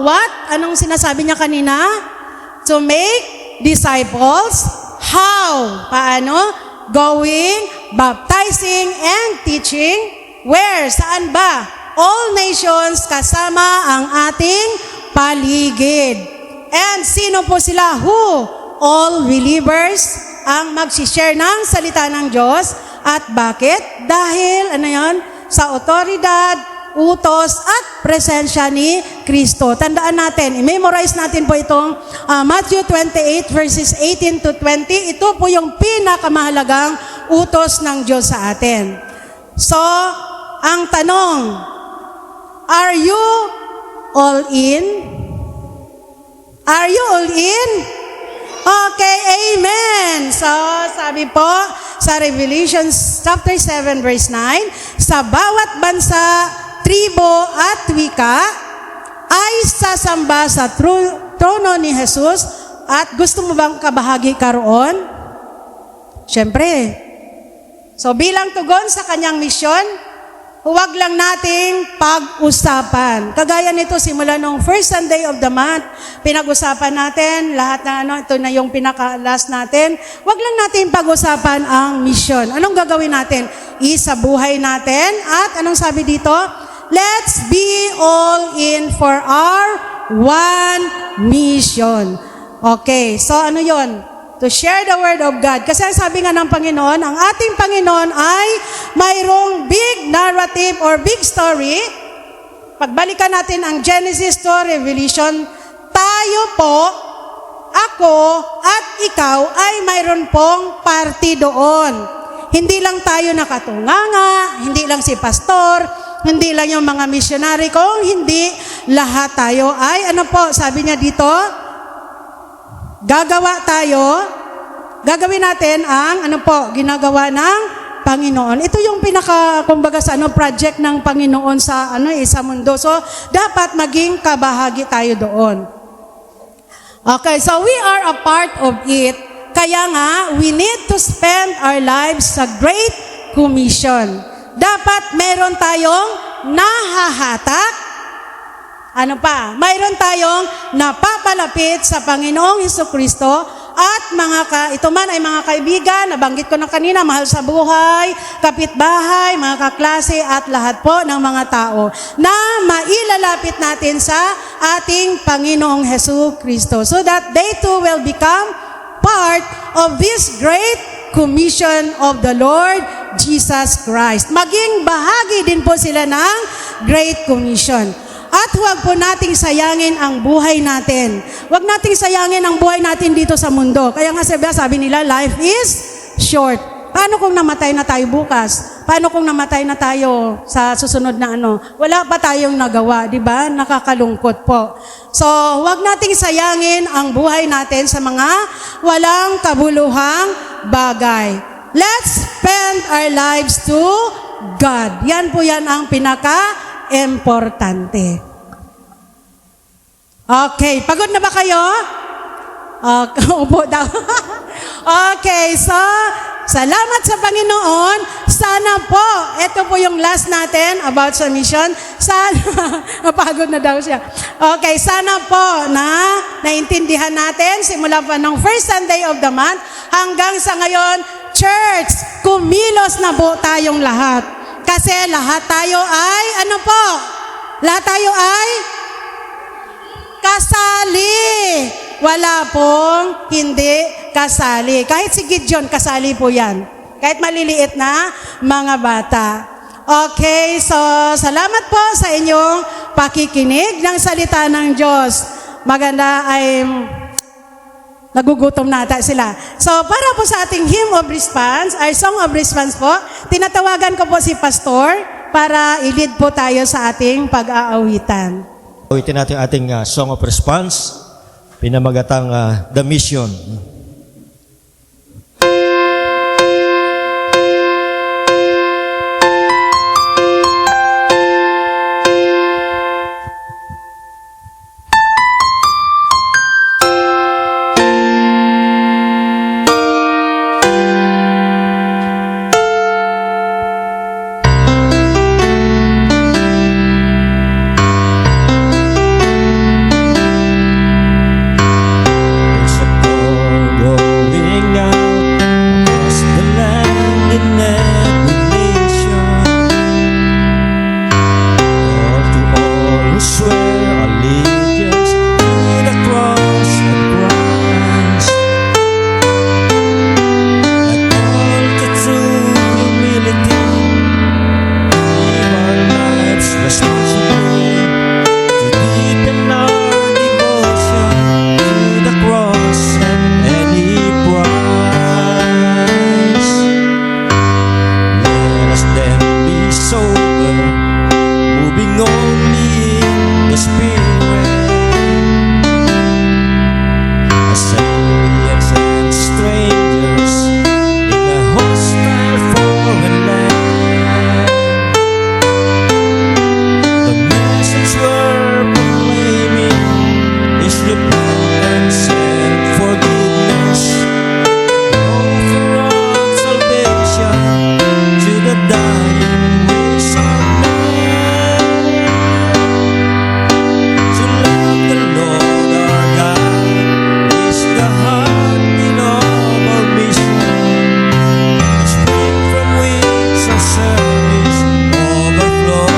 What? Anong sinasabi niya kanina? To make disciples. How? Paano? Going, baptizing, and teaching. Where? Saan ba? All nations kasama ang ating paligid. And sino po sila? Who? All believers ang magsishare ng salita ng Diyos. At bakit? Dahil, sa otoridad, utos, at presensya ni Kristo. Tandaan natin, i-memorize natin po itong Matthew 28 verses 18 to 20. Ito po yung pinakamahalagang utos ng Diyos sa atin. So, ang tanong, are you all in? Are you all in? Okay, amen. So, sabi po sa Revelation chapter 7 verse 9, sa bawat bansa, tribo at wika ay sasamba sa trono ni Jesus. At gusto mo bang kabahagi ka roon? Siyempre. So, bilang tugon sa kanyang misyon, huwag lang nating pag-usapan. Kagaya nito, simula nung first Sunday of the month, pinag-usapan natin, lahat na ito na yung pinaka-last natin. Huwag lang natin pag-usapan ang mission. Anong gagawin natin? Isa buhay natin. At anong sabi dito? let's be all in for our one mission. Okay, so ano yon? To share the word of God. Kasi ang sabi nga ng Panginoon, ang ating Panginoon ay mayroong big narrative or big story. Pagbalikan natin ang Genesis to Revelation, tayo po, ako at ikaw ay mayroon pong party doon. Hindi lang tayo nakatunganga, hindi lang si pastor, hindi lang yung mga missionary, kung hindi lahat tayo ay, ano po, sabi niya dito, gagawin natin ang, ano po, ginagawa ng Panginoon. Ito yung kumbaga sa project ng Panginoon sa sa mundo. So dapat maging kabahagi tayo doon. Okay, so we are a part of it. Kaya nga, we need to spend our lives sa Great Commission. Dapat meron tayong nahahatak. Ano pa? Mayroon tayong napapalapit sa Panginoong Hesukristo at ito man ay mga kaibigan, nabanggit ko na kanina, mahal sa buhay, kapitbahay, mga kaklase at lahat po ng mga tao na mailalapit natin sa ating Panginoong Hesukristo so that they too will become part of this great commission of the Lord Jesus Christ. Maging bahagi din po sila ng Great Commission. At huwag po nating sayangin ang buhay natin. Huwag nating sayangin ang buhay natin dito sa mundo. Kaya nga sabi nila, life is short. Paano kung namatay na tayo bukas? Paano kung namatay na tayo sa susunod na Wala pa tayong nagawa, di ba? Nakakalungkot po. So, huwag nating sayangin ang buhay natin sa mga walang kabuluhang bagay. Let's spend our lives to God. Yan po yan ang pinaka-importante. Okay, pagod na ba kayo? Upo daw. Okay, so, salamat sa Panginoon. Sana po, ito po yung last natin about sa mission. Sana, napagod na daw siya. Okay, sana po na naintindihan natin simula pa ng first Sunday of the month hanggang sa ngayon, church, kumilos na po tayong lahat. Kasi lahat tayo ay, lahat tayo ay kasali. Wala pong hindi kasali. Kahit si Gideon, kasali po yan. Kahit maliliit na mga bata. Okay, so salamat po sa inyong pakikinig ng salita ng Diyos. Maganda ay nagugutom nata sila. So para po sa ating hymn of response, our song of response po, tinatawagan ko po si Pastor para i-lead po tayo sa ating pag-aawitan. Awitin natin ating song of response, pinamagatang The Mission. overflow.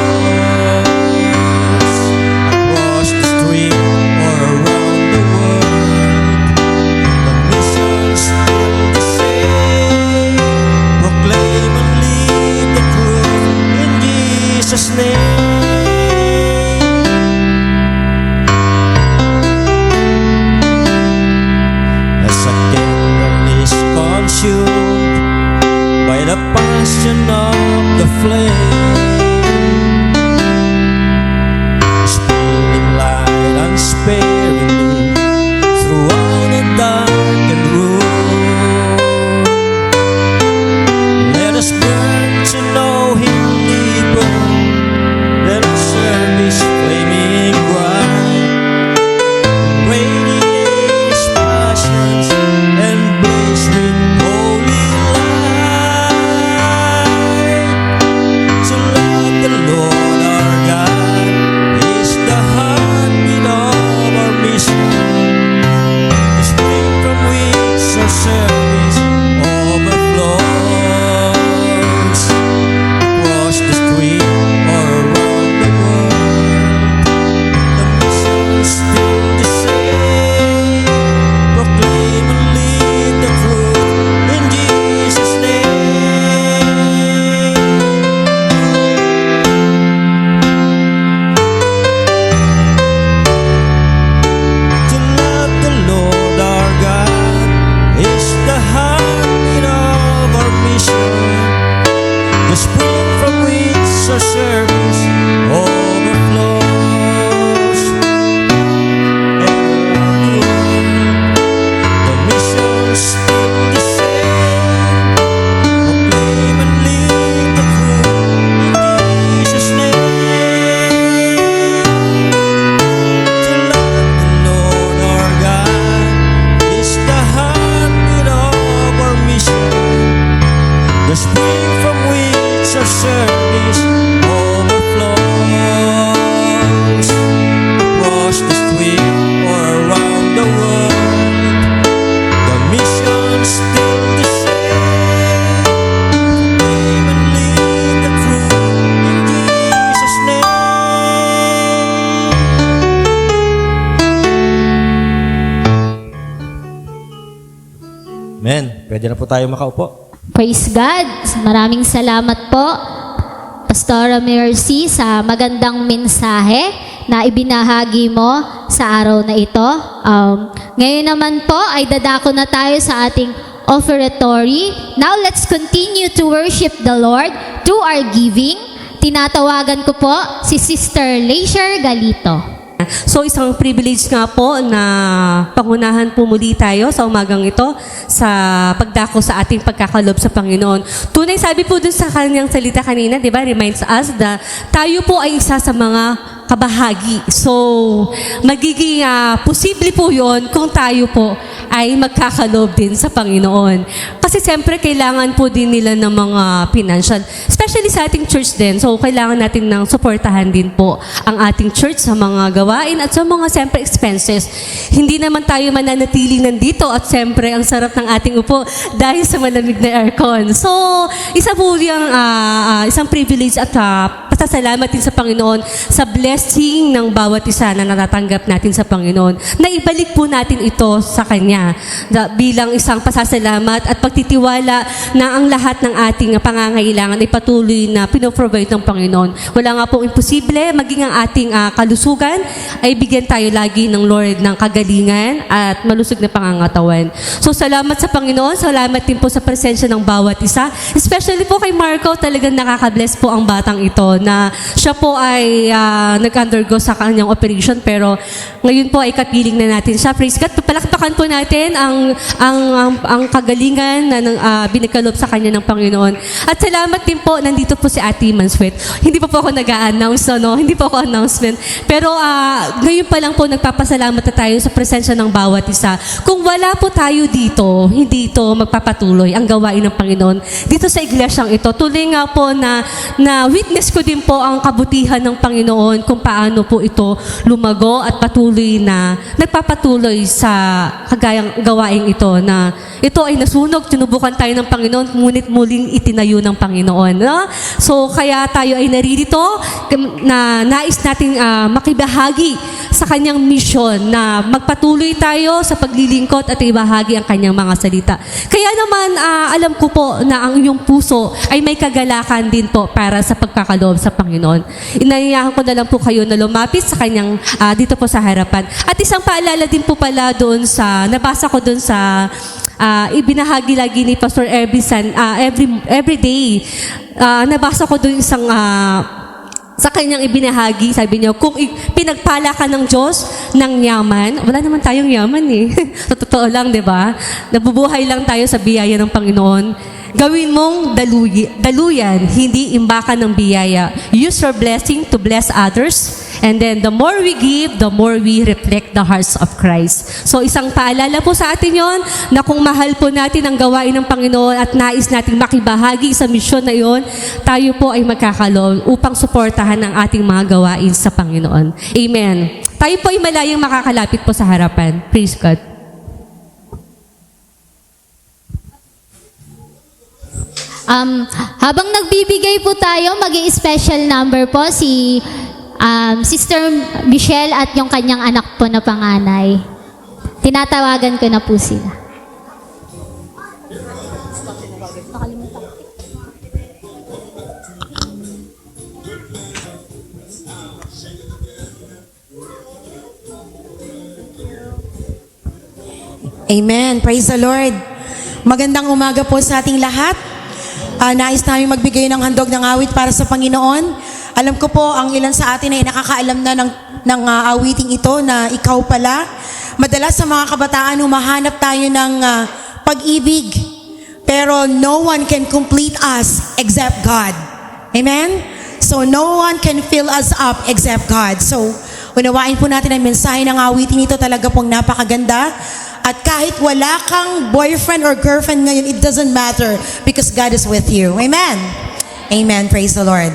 Amen. Pwede na po tayo makaupo. Praise God. Maraming salamat po, Pastora Mercy, sa magandang mensahe na ibinahagi mo sa araw na ito. Ngayon naman po ay dadako na tayo sa ating offertory. Now let's continue to worship the Lord through our giving. Tinatawagan ko po si Sister Leisure Galito. So isang privilege nga po na pangunahan po muli tayo sa umagang ito sa pagdako sa ating pagkakalob sa Panginoon. Tunay, sabi po dun sa kanyang salita kanina, di ba, reminds us na tayo po ay isa sa mga kabahagi. So, magiging posible po yon kung tayo po ay magkakalob din sa Panginoon. Kasi siyempre, kailangan po din nila ng mga financial, especially sa ating church din. So, kailangan natin ng suportahan din po ang ating church sa mga gawain at sa mga siyempre expenses. Hindi naman tayo mananatiling nandito at siyempre, ang sarap ng ating upo dahil sa malamig na aircon. So, isa po yung isang privilege at pasasalamat din sa Panginoon sa blessing ng bawat isa na natatanggap natin sa Panginoon. Na ibalik po natin ito sa Kanya bilang isang pasasalamat at pagtitiwala na ang lahat ng ating pangangailangan ay patuloy na pinoprovide ng Panginoon. Wala nga pong imposible, maging ang ating kalusugan ay bigyan tayo lagi ng Lord ng kagalingan at malusog na pangangatawan. So salamat sa Panginoon, salamat din po sa presensya ng bawat isa. Especially po kay Marco, talagang nakaka-bless po ang batang ito na siya po ay nag-undergo sa kanyang operation pero ngayon po ay kapiling na natin siya. Praise God. Palakpakan po natin ang kagalingan na binigalob sa kanya ng Panginoon. At salamat din po, nandito po si Ate Manswet. Hindi pa po ako nag-a-announce, no? Hindi po ako announcement. Pero ngayon pa lang po nagpapasalamat na tayo sa presensya ng bawat isa. Kung wala po tayo dito, hindi ito magpapatuloy ang gawain ng Panginoon. Dito sa iglesyang ito, tuloy nga po na witness ko din po ang kabutihan ng Panginoon kung paano po ito lumago at patuloy na nagpapatuloy sa kagayang gawain ito na ito ay nasunog, tinubukan tayo ng Panginoon, ngunit muling itinayo ng Panginoon. No? So kaya tayo ay naririto na nais nating makibahagi sa kanyang misyon na magpatuloy tayo sa paglilingkod at ibahagi ang kanyang mga salita. Kaya naman alam ko po na ang inyong puso ay may kagalakan din po para sa pagkakaloob sa Panginoon. Inayayahan ko na lang po kayo na lumapit sa kanyang dito po sa harapan. At isang paalala din po pala doon sa, nabasa ko doon sa ibinahagi lagi ni Pastor Erbisan every day. Nabasa ko doon isang sa kanyang ibinahagi, sabi niya, kung pinagpala ka ng Diyos ng yaman, wala naman tayong yaman eh. Sa totoo lang, di ba? Nabubuhay lang tayo sa biyaya ng Panginoon. Gawin mong daluyan, hindi imbakan ng biyaya. Use your blessing to bless others. And then, the more we give, the more we reflect the hearts of Christ. So, isang paalala po sa atin yon na kung mahal po natin ang gawain ng Panginoon at nais nating makibahagi sa misyon na yon, tayo po ay magkakaloob upang suportahan ang ating mga gawain sa Panginoon. Amen. Tayo po ay malayang makakalapit po sa harapan. Praise God. Habang nagbibigay po tayo, mag-i-special number po si Sister Michelle at yung kanyang anak po na panganay. Tinatawagan ko na po sila. Amen. Praise the Lord. Magandang umaga po sa ating lahat. Nais namin magbigay ng handog ng awit para sa Panginoon. Alam ko po, ang ilan sa atin ay nakakaalam na ng awiting ito na ikaw pala. Madalas sa mga kabataan, humahanap tayo ng pag-ibig. Pero no one can complete us except God. Amen? So no one can fill us up except God. So unawain po natin ang mensahe ng awiting ito, talaga pong napakaganda. At kahit wala kang boyfriend or girlfriend ngayon, it doesn't matter because God is with you. Amen? Amen. Praise the Lord.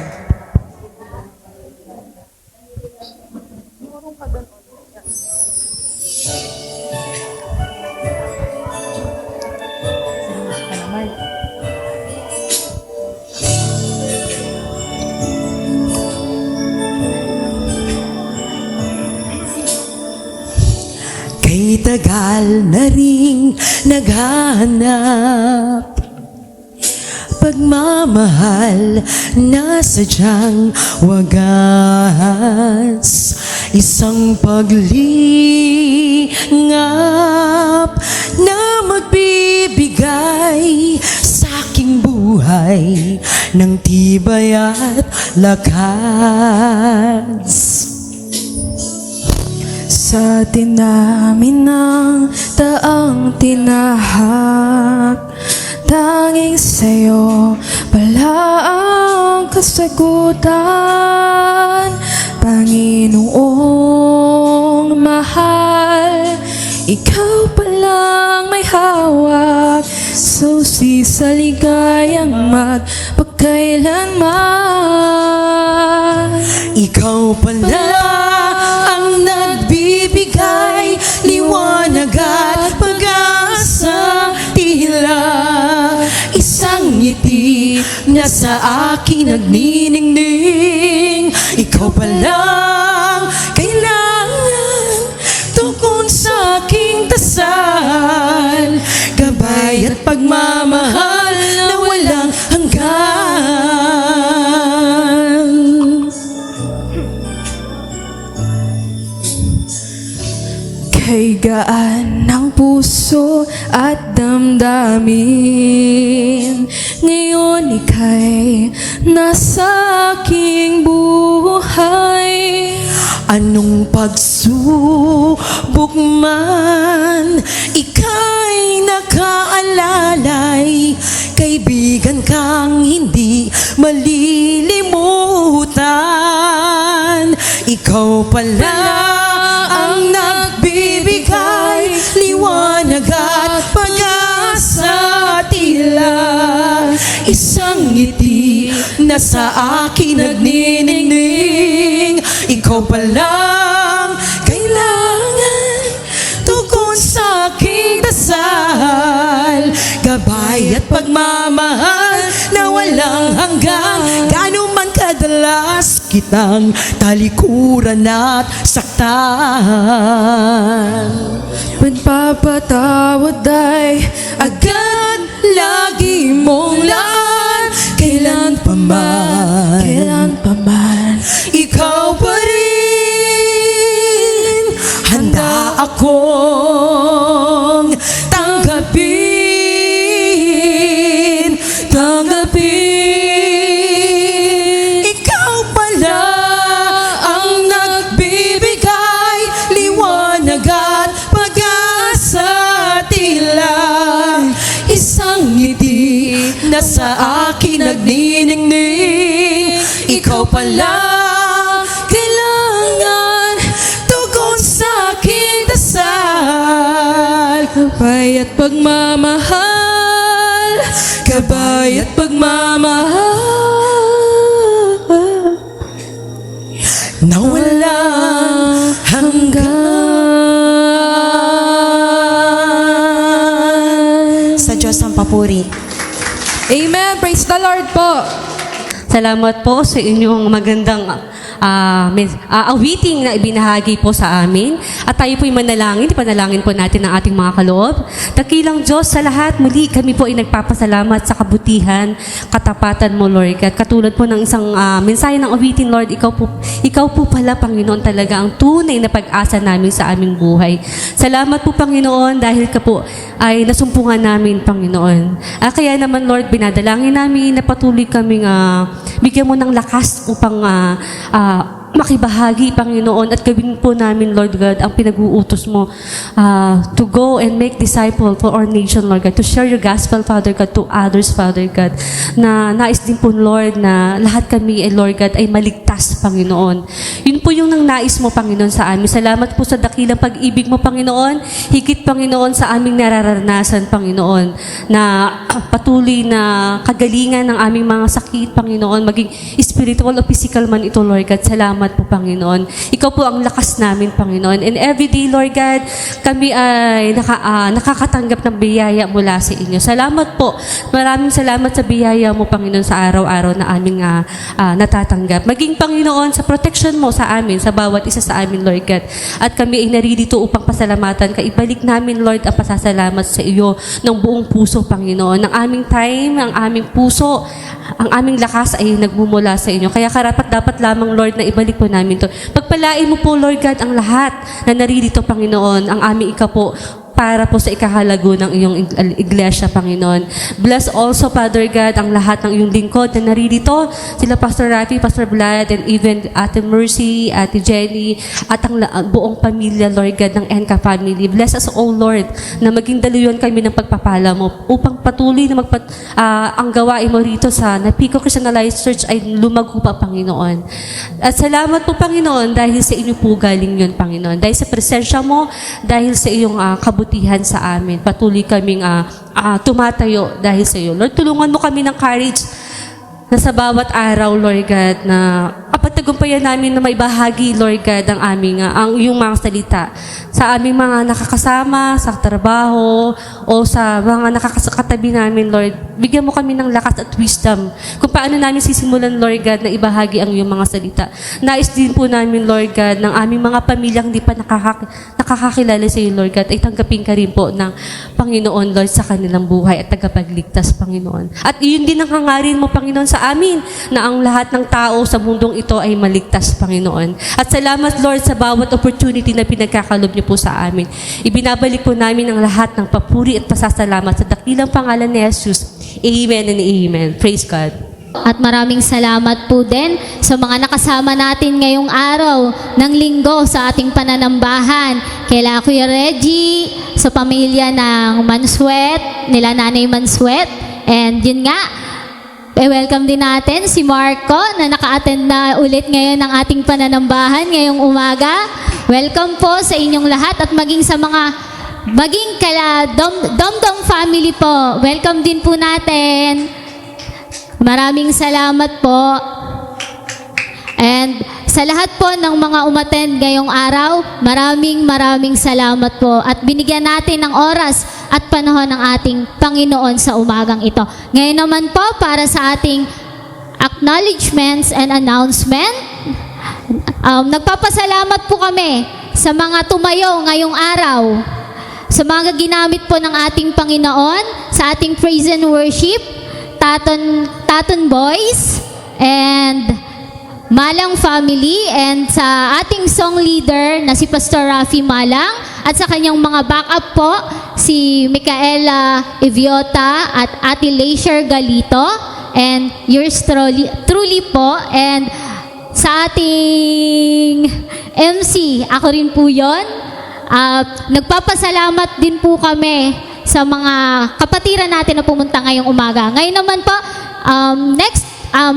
Kay tagal na ring naghahanap, pagmamahal na sadyang wagas, isang paglingap na magbibigay sa aking buhay ng tibay at lakas. Sa tinamin ng taang tinahak, tanging sa'yo pala ang kasagutan. Panginoong mahal, ikaw palang may hawak, susi sa ligayang magpagkailanman. Ikaw pala ang nagbibigay liwanag at pag-asa, tila isang ngiti na sa akin nagniningning. Ikaw palang kailangan tukon sa aking dasal, gabay at pagmamahal na walang hanggan. Kay gaan ng puso at damdamin, ngayon ika'y nasa aking buhay. Anong pagsubok man, ika'y nakaalalay, kaibigan kang hindi malilimutan. Ikaw pala ang nagbibigay liwanag at pag-asa, tila isang ngiti na sa akin nagniningning. Ikaw palang kailangan tukon sa aking dasal, gabay at pagmamahal na walang hanggang. Gaano man kadalas kitang talikuran at saktan, Pagpapatawad ay agad lagi mong laan. Kailan pa man, kailan pa man. ikaw pa rin. Handa akong tanggapin. Ikaw pala ang nagbibigay liwanag at pag-asa, tila isang ngiti na sa akin nagniningning. Ikaw pala kailangan tugon sa aking dasal, Gabay at pagmamahal, gabay at pagmamahal na walang hanggan. Sa Diyos ang papuri. Amen. Praise the Lord po. Salamat po sa inyong magandang awiting na ibinahagi po sa amin. At tayo po'y manalangin. Ipanalangin po natin ang ating mga kaloob. Dakilang Diyos sa lahat, muli kami po ay nagpapasalamat sa kabutihan, katapatan mo, Lord. At katulad po ng isang mensahe ng awiting, Lord, ikaw po pala, Panginoon, talaga ang tunay na pag-asa namin sa aming buhay. Salamat po, Panginoon, dahil ka po ay nasumpungan namin, Panginoon. Kaya naman, Lord, binadalangin namin na patuloy kaming bigyan mo ng lakas upang makibahagi, Panginoon, at gawin po namin, Lord God, ang pinag-uutos mo to go and make disciple for our nation, Lord God, to share your gospel, Father God, to others, Father God, na nais din po, Lord, na lahat kami, Lord God, ay maligtas, Panginoon. Yun po yung nang nais mo, Panginoon, sa amin. Salamat po sa dakilang pag-ibig mo, Panginoon. Higit, Panginoon, sa aming nararanasan, Panginoon, na patuloy na kagalingan ng aming mga sakit, Panginoon, maging spiritual o physical man ito, Lord God. Salamat salamat po, Panginoon. Ikaw po ang lakas namin, Panginoon. And every day, Lord God, kami ay nakakatanggap ng biyaya mula sa inyo. Salamat po. Maraming salamat sa biyaya mo, Panginoon, sa araw-araw na aming natatanggap. Maging, Panginoon, sa protection mo sa amin, sa bawat isa sa amin, Lord God. At kami ay naririto upang pasalamatan ka. Ibalik namin, Lord, ang pasasalamat sa iyo ng buong puso, Panginoon. Ang aming time, ang aming puso, ang aming lakas ay nagmumula sa inyo. Kaya dapat lamang, Lord, na ibalik po namin to. Pagpalain mo po, Lord God, ang lahat na naririto, Panginoon, ang aming ikapo, para po sa ikahalago ng iyong iglesia, Panginoon. Bless also, Father God, ang lahat ng iyong lingkod na naririto. Sila Pastor Rafi, Pastor Vlad, and even Ate Mercy, Ate Jenny, at ang buong pamilya, Lord God, ng Enka family. Bless us, O Lord, na maging daluyan kami ng pagpapala mo upang patuloy na ang gawain mo rito sa Napico Christianized Church ay lumago pa, Panginoon. At salamat po, Panginoon, dahil sa inyo po galing yun, Panginoon. Dahil sa presensya mo, dahil sa iyong kabutihan sa amin. Patuloy kaming tumatayo dahil sa iyo. Lord, tulungan mo kami ng courage na sa bawat araw, Lord God, na kapatagumpayan namin na may bahagi, Lord God, ang iyong mga salita sa aming mga nakakasama, sa trabaho, o sa mga nakakatabi namin, Lord. Bigyan mo kami ng lakas at wisdom kung paano namin sisimulan, Lord God, na ibahagi ang iyong mga salita. Nais din po namin, Lord God, ng aming mga pamilyang hindi pa nakakakilala sa iyo, Lord God, ay tanggapin ka rin po ng Panginoon, Lord, sa kanilang buhay at tagapagligtas, Panginoon. At iyon din ang hangarin mo, Panginoon, sa amin, na ang lahat ng tao sa mundong ito ay maligtas, Panginoon. At salamat, Lord, sa bawat opportunity na pinagkakalob niyo po sa amin. Ibinabalik po namin ang lahat ng papuri at pasasalamat sa dakilang pangalan ni Jesus. Amen and amen. Praise God. At maraming salamat po din sa mga nakasama natin ngayong araw ng linggo sa ating pananambahan. Kaila Kuya Reggie, sa pamilya ng Mansuet, nila Nanay Mansuet. And yun nga, welcome din natin si Marco na naka-attend na ulit ngayon ng ating pananambahan ngayong umaga. Welcome po sa inyong lahat at maging kala Domdom family po. Welcome din po natin. Maraming salamat po. And sa lahat po ng mga umattend ngayong araw, maraming salamat po. At binigyan natin ng oras at panahon ng ating Panginoon sa umagang ito. Ngayon naman po, para sa ating acknowledgements and announcement, nagpapasalamat po kami sa mga tumayo ngayong araw, sa mga ginamit po ng ating Panginoon, sa ating praise and worship, Taton Boys, and Malang family, and sa ating song leader na si Pastor Rafi Malang, at sa kanyang mga backup po, si Micaela Eviota at Ate Leisure Galito, and yours truly po, and sa ating MC, ako rin po yun. Nagpapasalamat din po kami sa mga kapatiran natin na pumunta ngayong umaga. Ngayon naman po, next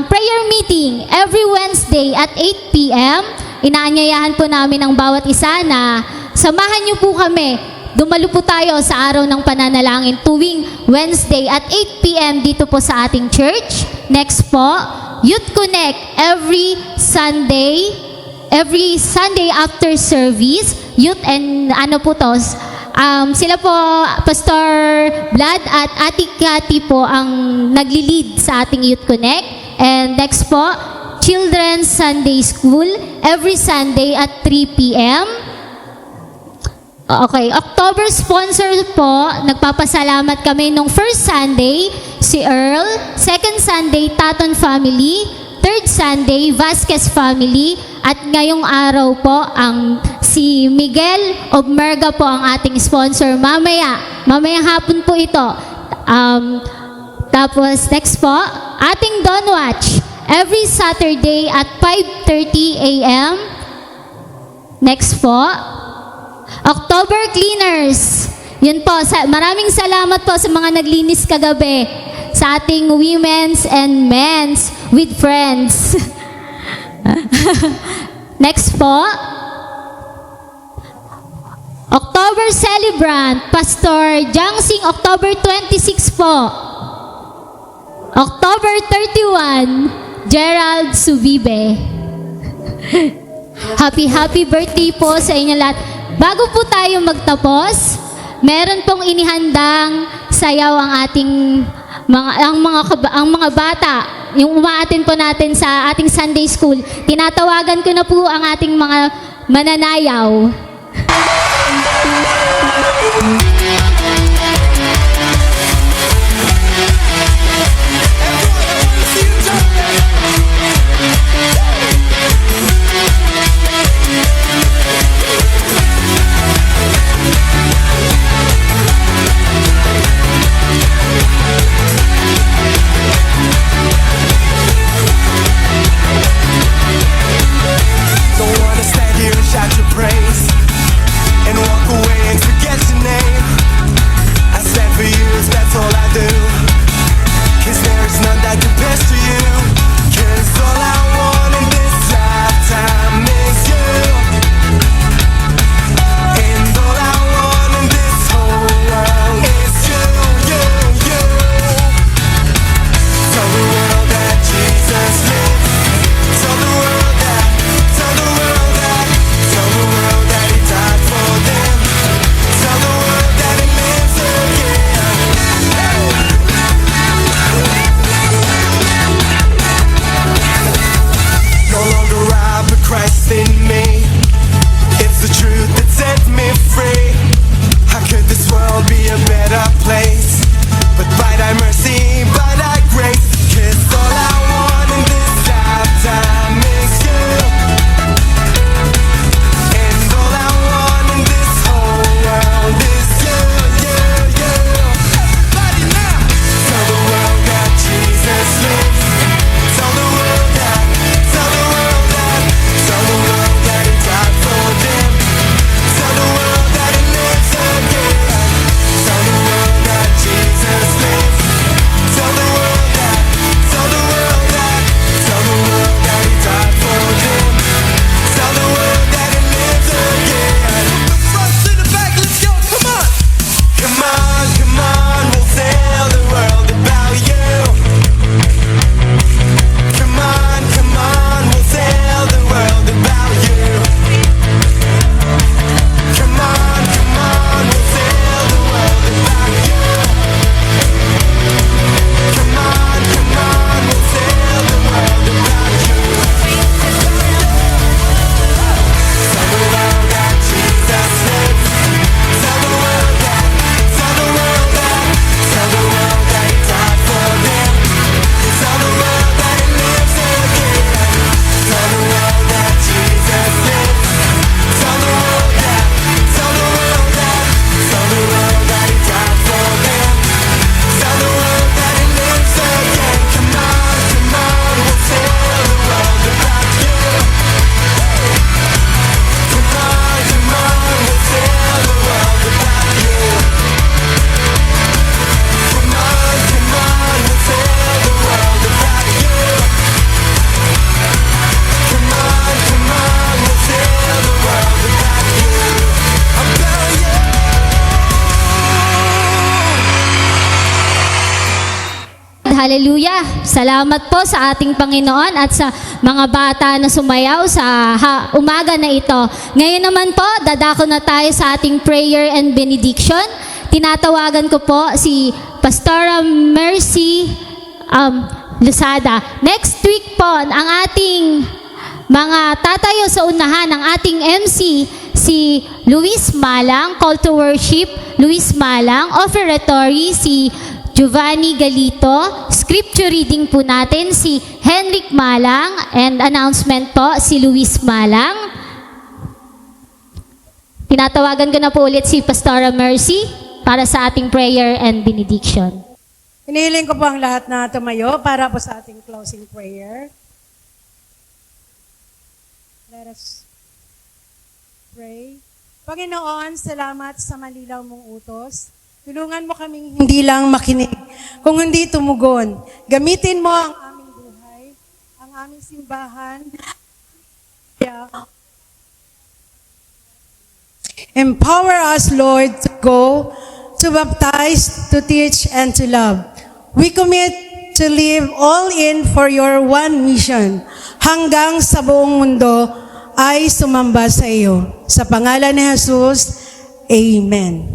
prayer meeting every Wednesday at 8 p.m. Inaanyayahan po namin ang bawat isa na samahan niyo po kami. Dumalo po tayo sa araw ng pananalangin tuwing Wednesday at 8 p.m. dito po sa ating church. Next po, Youth Connect every Sunday after service. Youth and sila po, Pastor Vlad at Ate Cathy po ang nagli-lead sa ating Youth Connect. And next po, Children's Sunday School every Sunday at 3 p.m. Okay, October sponsor po, nagpapasalamat kami nung first Sunday, si Earl, second Sunday, Taton Family, third Sunday, Vasquez Family, at ngayong araw po, si Miguel Obmerga po ang ating sponsor. Mamayang hapon po ito. Tapos, next po, ating Dawn Watch, every Saturday at 5:30 a.m. Next po, October Cleaners. Yun po, maraming salamat po sa mga naglinis kagabi sa ating Women's and Men's with Friends. Next po, October Celebrant, Pastor Jangsing, October 26 po. October 31, Gerald Subibe. Happy birthday po sa inyo lahat. Bago po tayo magtapos, meron pong inihandang sayaw ang ating mga bata. Yung umaatin po natin sa ating Sunday School. Tinatawagan ko na po ang ating mga mananayaw. Don't wanna stand here and shout your praise and walk away and forget your name. I stand for you, that's all I do. 'Cause there is none that compares to you. 'Cause all I want in this lifetime is you. And all I want in this whole world is you, you, you. Tell the world that Jesus lives. Tell the world that, tell the world that, tell the world that He died for them. Tell the world that He lives again. No longer I, but Christ in me. It's the truth that sets me free. How could this world be a better place? But by Thy mercy, by Thy grace. 'Cause all I want in this lifetime is you. And all I want in this whole world is you, you, you. Everybody now! Tell the world that Jesus lives. Tell the world that, tell the world that, tell the world that He died for them. Tell the world that He lives again. Tell the world that Jesus lives. Tell the world that, tell the world that, tell the world that He died for them. Tell the world that He lives again. From the front to the back, let's go, come on! Come on, come on, we'll tell the world about you. Come on, we'll tell the world about you. Come on, we'll tell the world about you. Come on, we'll tell the world about you. Tell the world that Jesus lives. Tell the world that, tell the world that, tell the world that He died for them. Tell the world that He lives again. Tell the world that Jesus lives. Tell the world that, tell the world that, tell the world that He died for them. Tell the world that He lives again. Come on, we'll tell the world about you. Come on, we'll tell the world about you. Come on, we'll tell the world about you. Come on, we'll tell the world about you. About you. Hallelujah! Salamat po sa ating Panginoon at sa mga bata na sumayaw sa umaga na ito. Ngayon naman po, dadako na tayo sa ating prayer and benediction. Tinatawagan ko po si Pastora Mercy Lusada. Next week po, ang ating mga tatayo sa unahan, ang ating MC, si Luis Malang, Call to Worship, Luis Malang, Offertory, si Giovanni Galito, Scripture reading po natin, si Henrik Malang, and announcement po, si Luis Malang. Tinatawagan ko na po ulit si Pastora Mercy para sa ating prayer and benediction. Hinihiling ko po ang lahat na tumayo para po sa ating closing prayer. Let us pray. Panginoon, salamat sa malilaw mong utos. Tulungan mo kaming hindi lang makinig, kung hindi tumugon. Gamitin mo ang aming buhay, ang aming simbahan. Empower us, Lord, to go, to baptize, to teach, and to love. We commit to live all in for your one mission. hanggang sa buong mundo ay sumamba sa iyo. Sa pangalan ni Jesus, Amen.